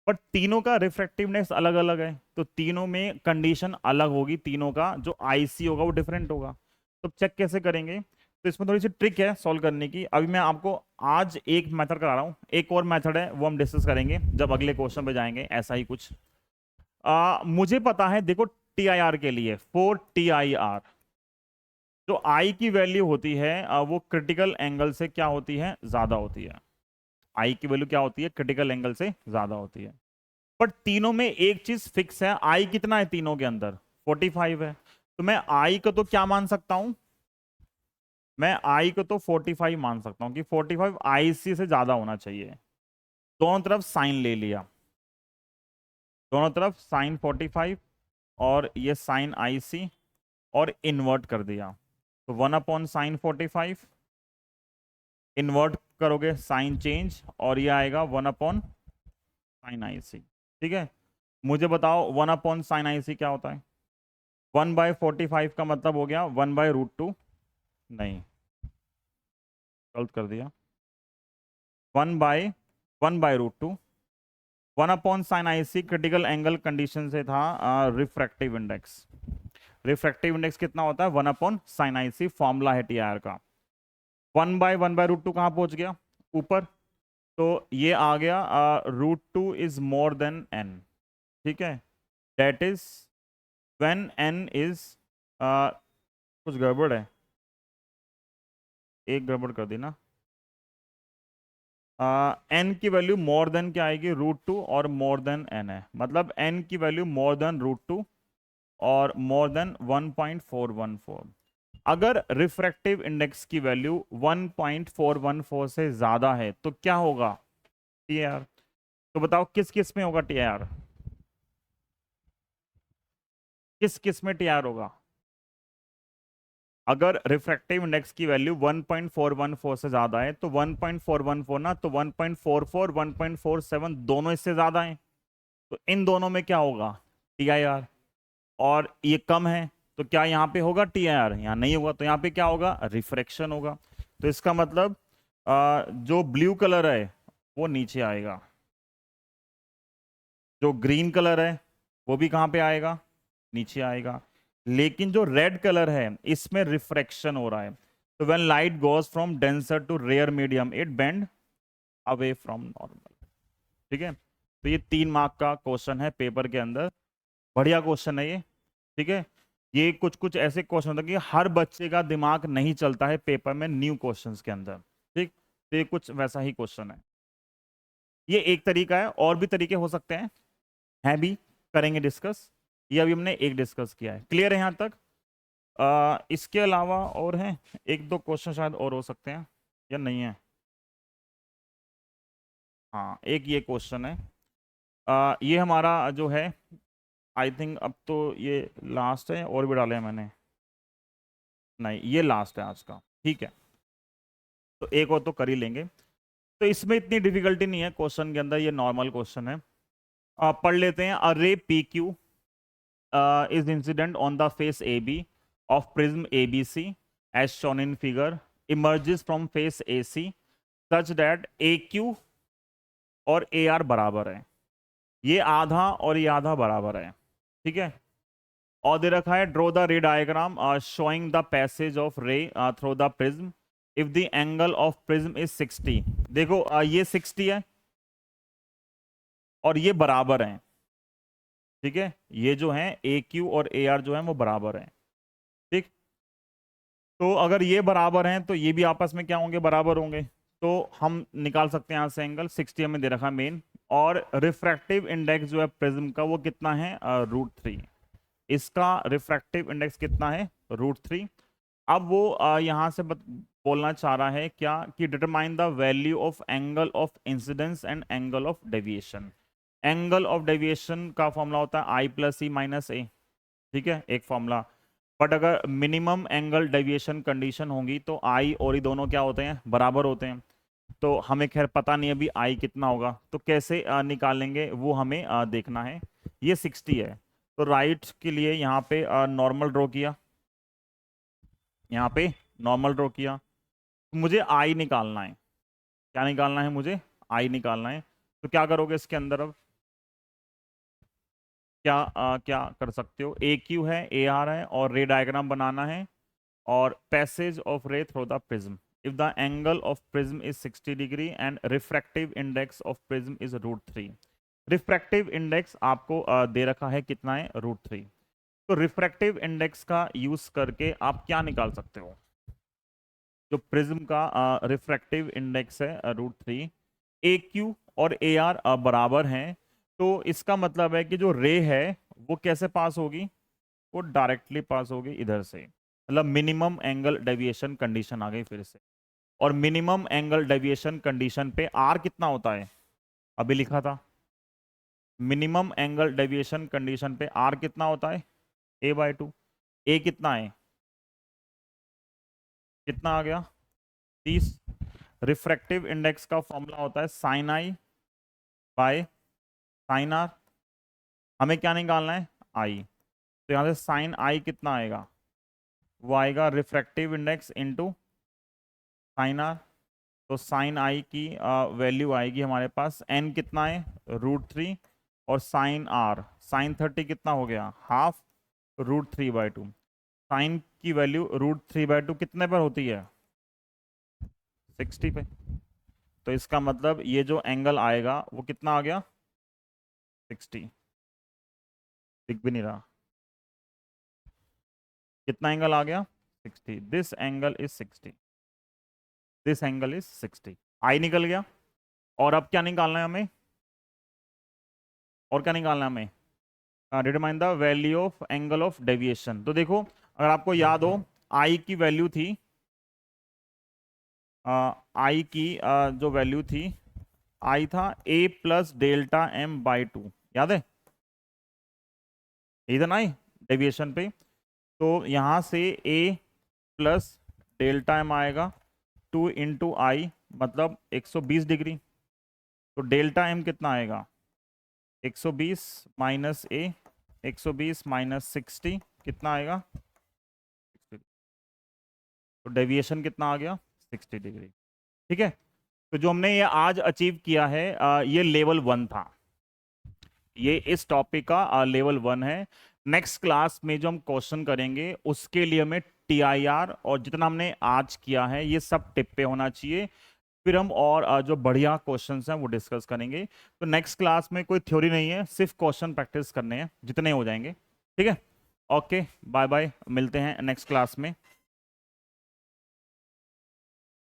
बट तीनों का रिफ्रैक्टिव इंडेक्स अलग अलग है, तो तीनों में कंडीशन अलग होगी, तीनों का जो IC होगा वो डिफरेंट होगा। तो चेक कैसे करेंगे, तो इसमें थोड़ी सी ट्रिक है सॉल्व करने की। अभी मैं आपको आज एक मेथड करा रहा हूँ, एक और मेथड है वो हम डिस्कस करेंगे जब अगले क्वेश्चन पे जाएंगे, ऐसा ही कुछ। मुझे पता है, देखो TIR के लिए 4 TIR जो I की वैल्यू होती है वो क्रिटिकल एंगल से क्या होती है, ज्यादा होती है। I की वैल्यू क्या होती है, क्रिटिकल एंगल से ज्यादा होती है। बट तीनों में एक चीज फिक्स है, I कितना है तीनों के अंदर, 45 है। तो मैं I को तो क्या मान सकता हूं, मैं I को तो 45 मान सकता हूं कि 45 IC से ज्यादा होना चाहिए। दोनों तरफ साइन ले लिया, दोनों तरफ साइन 45 और ये साइन IC, और इन्वर्ट कर दिया, तो 1/sin45, इन्वर्ट करोगे साइन चेंज, और ये आएगा 1/sin IC। ठीक है, मुझे बताओ 1/sin IC क्या होता है, 1/45 का मतलब हो गया 1/√2, नहीं गलत कर दिया, 1/√2। 1/sin IC critical angle condition से था रिफ्रैक्टिव इंडेक्स। रिफ्रैक्टिव इंडेक्स कितना होता है, 1/sin IC, फॉर्मूला है TIR का। 1/1/√2 कहाँ पहुंच गया, ऊपर, तो ये आ गया √2 इज मोर देन n। ठीक है, that is when n is, कुछ गड़बड़ है, एक गड़बड़ कर दी ना। n की वैल्यू मोर देन क्या आएगी, √2, और मोर देन n है, मतलब n की वैल्यू मोर देन √2 और मोर देन 1.414। अगर रिफ्रैक्टिव इंडेक्स की वैल्यू 1.414 से ज्यादा है तो क्या होगा, TIR। तो बताओ किस किस में होगा TIR, किस किस में TIR होगा। अगर रिफ्रैक्टिव इंडेक्स की वैल्यू 1.414 से ज्यादा है तो 1.414 ना, तो 1.44 1.47 दोनों इससे ज्यादा है, तो इन दोनों में क्या होगा, टी आई आर। और ये कम है तो क्या यहाँ पे होगा टी आई आर, यहाँ नहीं होगा, तो यहाँ पे क्या होगा, रिफ्रैक्शन होगा। तो इसका मतलब जो ब्लू कलर है वो नीचे आएगा, जो ग्रीन कलर है वो भी कहाँ पे आएगा, नीचे आएगा। लेकिन जो रेड कलर है इसमें रिफ्रैक्शन हो रहा है। तो when light goes from denser to rare medium it bend away from normal. ठीक है, तो ये 3 मार्क का क्वेश्चन है पेपर के अंदर, बढ़िया क्वेश्चन है ये। ठीक है, ये कुछ कुछ ऐसे क्वेश्चन होते हैं कि हर बच्चे का दिमाग नहीं चलता है पेपर में न्यू क्वेश्चंस के अंदर। ठीक, तो ये कुछ वैसा ही क्वेश्चन है। ये एक तरीका है, और भी तरीके हो सकते हैं भी, करेंगे डिस्कस। ये अभी हमने एक डिस्कस किया है, क्लियर है यहाँ तक। इसके अलावा और हैं एक दो क्वेश्चन शायद और हो सकते हैं या नहीं है। हाँ, एक ये क्वेश्चन है, ये हमारा जो है आई थिंक अब तो ये लास्ट है, और भी डाले हैं मैंने, नहीं ये लास्ट है आज का। ठीक है, तो एक और तो कर ही लेंगे। तो इसमें इतनी डिफिकल्टी नहीं है क्वेश्चन के अंदर, ये नॉर्मल क्वेश्चन है। पढ़ लेते हैं। अ रे P Q is incident on the face AB of prism ABC as shown in figure emerges from face AC such that AQ और AR बराबर है। ये आधा और ये आधा बराबर है। ठीक है, और दे रखा है ड्रॉ द रे diagram showing the passage of रे through the prism if the angle of prism is 60। देखो ये 60 है और ये बराबर है। ठीक है, ये जो है AQ और AR जो है वो बराबर है। ठीक, तो अगर ये बराबर हैं तो ये भी आपस में क्या होंगे, बराबर होंगे। तो हम निकाल सकते हैं यहाँ से एंगल 60 हमें दे रखा है मेन, और रिफ्रैक्टिव इंडेक्स जो है प्रिज्म का वो कितना है, √3। इसका रिफ्रैक्टिव इंडेक्स कितना है, √3। अब वो यहाँ से बोलना चाह रहा है क्या कि determine the value of angle of incidence and angle of deviation. Angle of deviation का फॉर्मूला होता है I + E - A। ठीक है, एक फॉर्मूला। बट अगर मिनिमम एंगल डेविएशन कंडीशन होंगी तो आई और ये दोनों क्या होते हैं, बराबर होते हैं। तो हमें खैर पता नहीं अभी आई कितना होगा, तो कैसे निकालेंगे वो हमें देखना है। ये 60 है, तो राइट के लिए यहाँ पे नॉर्मल ड्रॉ किया, यहाँ पे नॉर्मल ड्रॉ किया। तो मुझे आई निकालना है, क्या निकालना है, मुझे आई निकालना है। तो क्या करोगे इसके अंदर, अब क्या कर सकते हो, ए क्यू है, ए आर है, और रे डायग्राम बनाना है, और पैसेज ऑफ रे through the prism if the angle of prism is 60 degree and refractive index of prism is √3। Refractive index आपको दे रखा है कितना है, √3। तो रिफ्रैक्टिव इंडेक्स का यूज करके आप क्या निकाल सकते हो, जो प्रिज्म का रिफ्रैक्टिव इंडेक्स है √3, ए क्यू और ए आर बराबर हैं। तो इसका मतलब है कि जो रे है वो कैसे पास होगी, वो डायरेक्टली पास होगी इधर से। मतलब मिनिमम एंगल डेविएशन कंडीशन आ गई फिर से। और मिनिमम एंगल डेविएशन कंडीशन पे आर कितना होता है, अभी लिखा था। मिनिमम एंगल डेविएशन कंडीशन पे आर कितना होता है, A/2। ए कितना है, कितना आ गया, 30। रिफ्रैक्टिव इंडेक्स का फॉर्मूला होता है sin I/sin R। हमें क्या निकालना है, आई। तो यहाँ से sin I कितना आएगा, वो आएगा refractive index into sin R। तो sin I की वैल्यू आएगी हमारे पास, n कितना है, √3, और sin R sin 30 कितना हो गया, हाफ √3/2। साइन की वैल्यू √3/2 कितने पर होती है, 60 पे। तो इसका मतलब ये जो एंगल आएगा वो कितना आ गया, 60। दिख भी नहीं रहा, कितना एंगल आ गया, 60। This angle is 60, this angle is 60। आई निकल गया। और अब क्या निकालना है हमें, और क्या निकालना है हमें, determine the value of angle of deviation. तो देखो अगर आपको याद हो, आई की वैल्यू थी, आई की जो वैल्यू थी, आई था A+Δm/2, याद है, इधर ना डेविएशन पे। तो यहाँ से A+Δm आएगा 2 × I, मतलब 120 डिग्री। तो Δm कितना आएगा, 120 माइनस ए, 120 माइनस 60 कितना आएगा? 60। तो डेविएशन कितना आ गया? 60 डिग्री। ठीक है, तो जो हमने ये आज अचीव किया है ये लेवल 1 था, ये इस टॉपिक का लेवल 1 है। नेक्स्ट क्लास में जो हम क्वेश्चन करेंगे उसके लिए हमें टीआईआर और जितना हमने आज किया है ये सब टिप पे होना चाहिए, फिर हम और जो बढ़िया क्वेश्चंस हैं वो डिस्कस करेंगे। तो नेक्स्ट क्लास में कोई थ्योरी नहीं है, सिर्फ क्वेश्चन प्रैक्टिस करने हैं, जितने हो जाएंगे। ठीक है, ओके, बाय बाय, मिलते हैं नेक्स्ट क्लास में।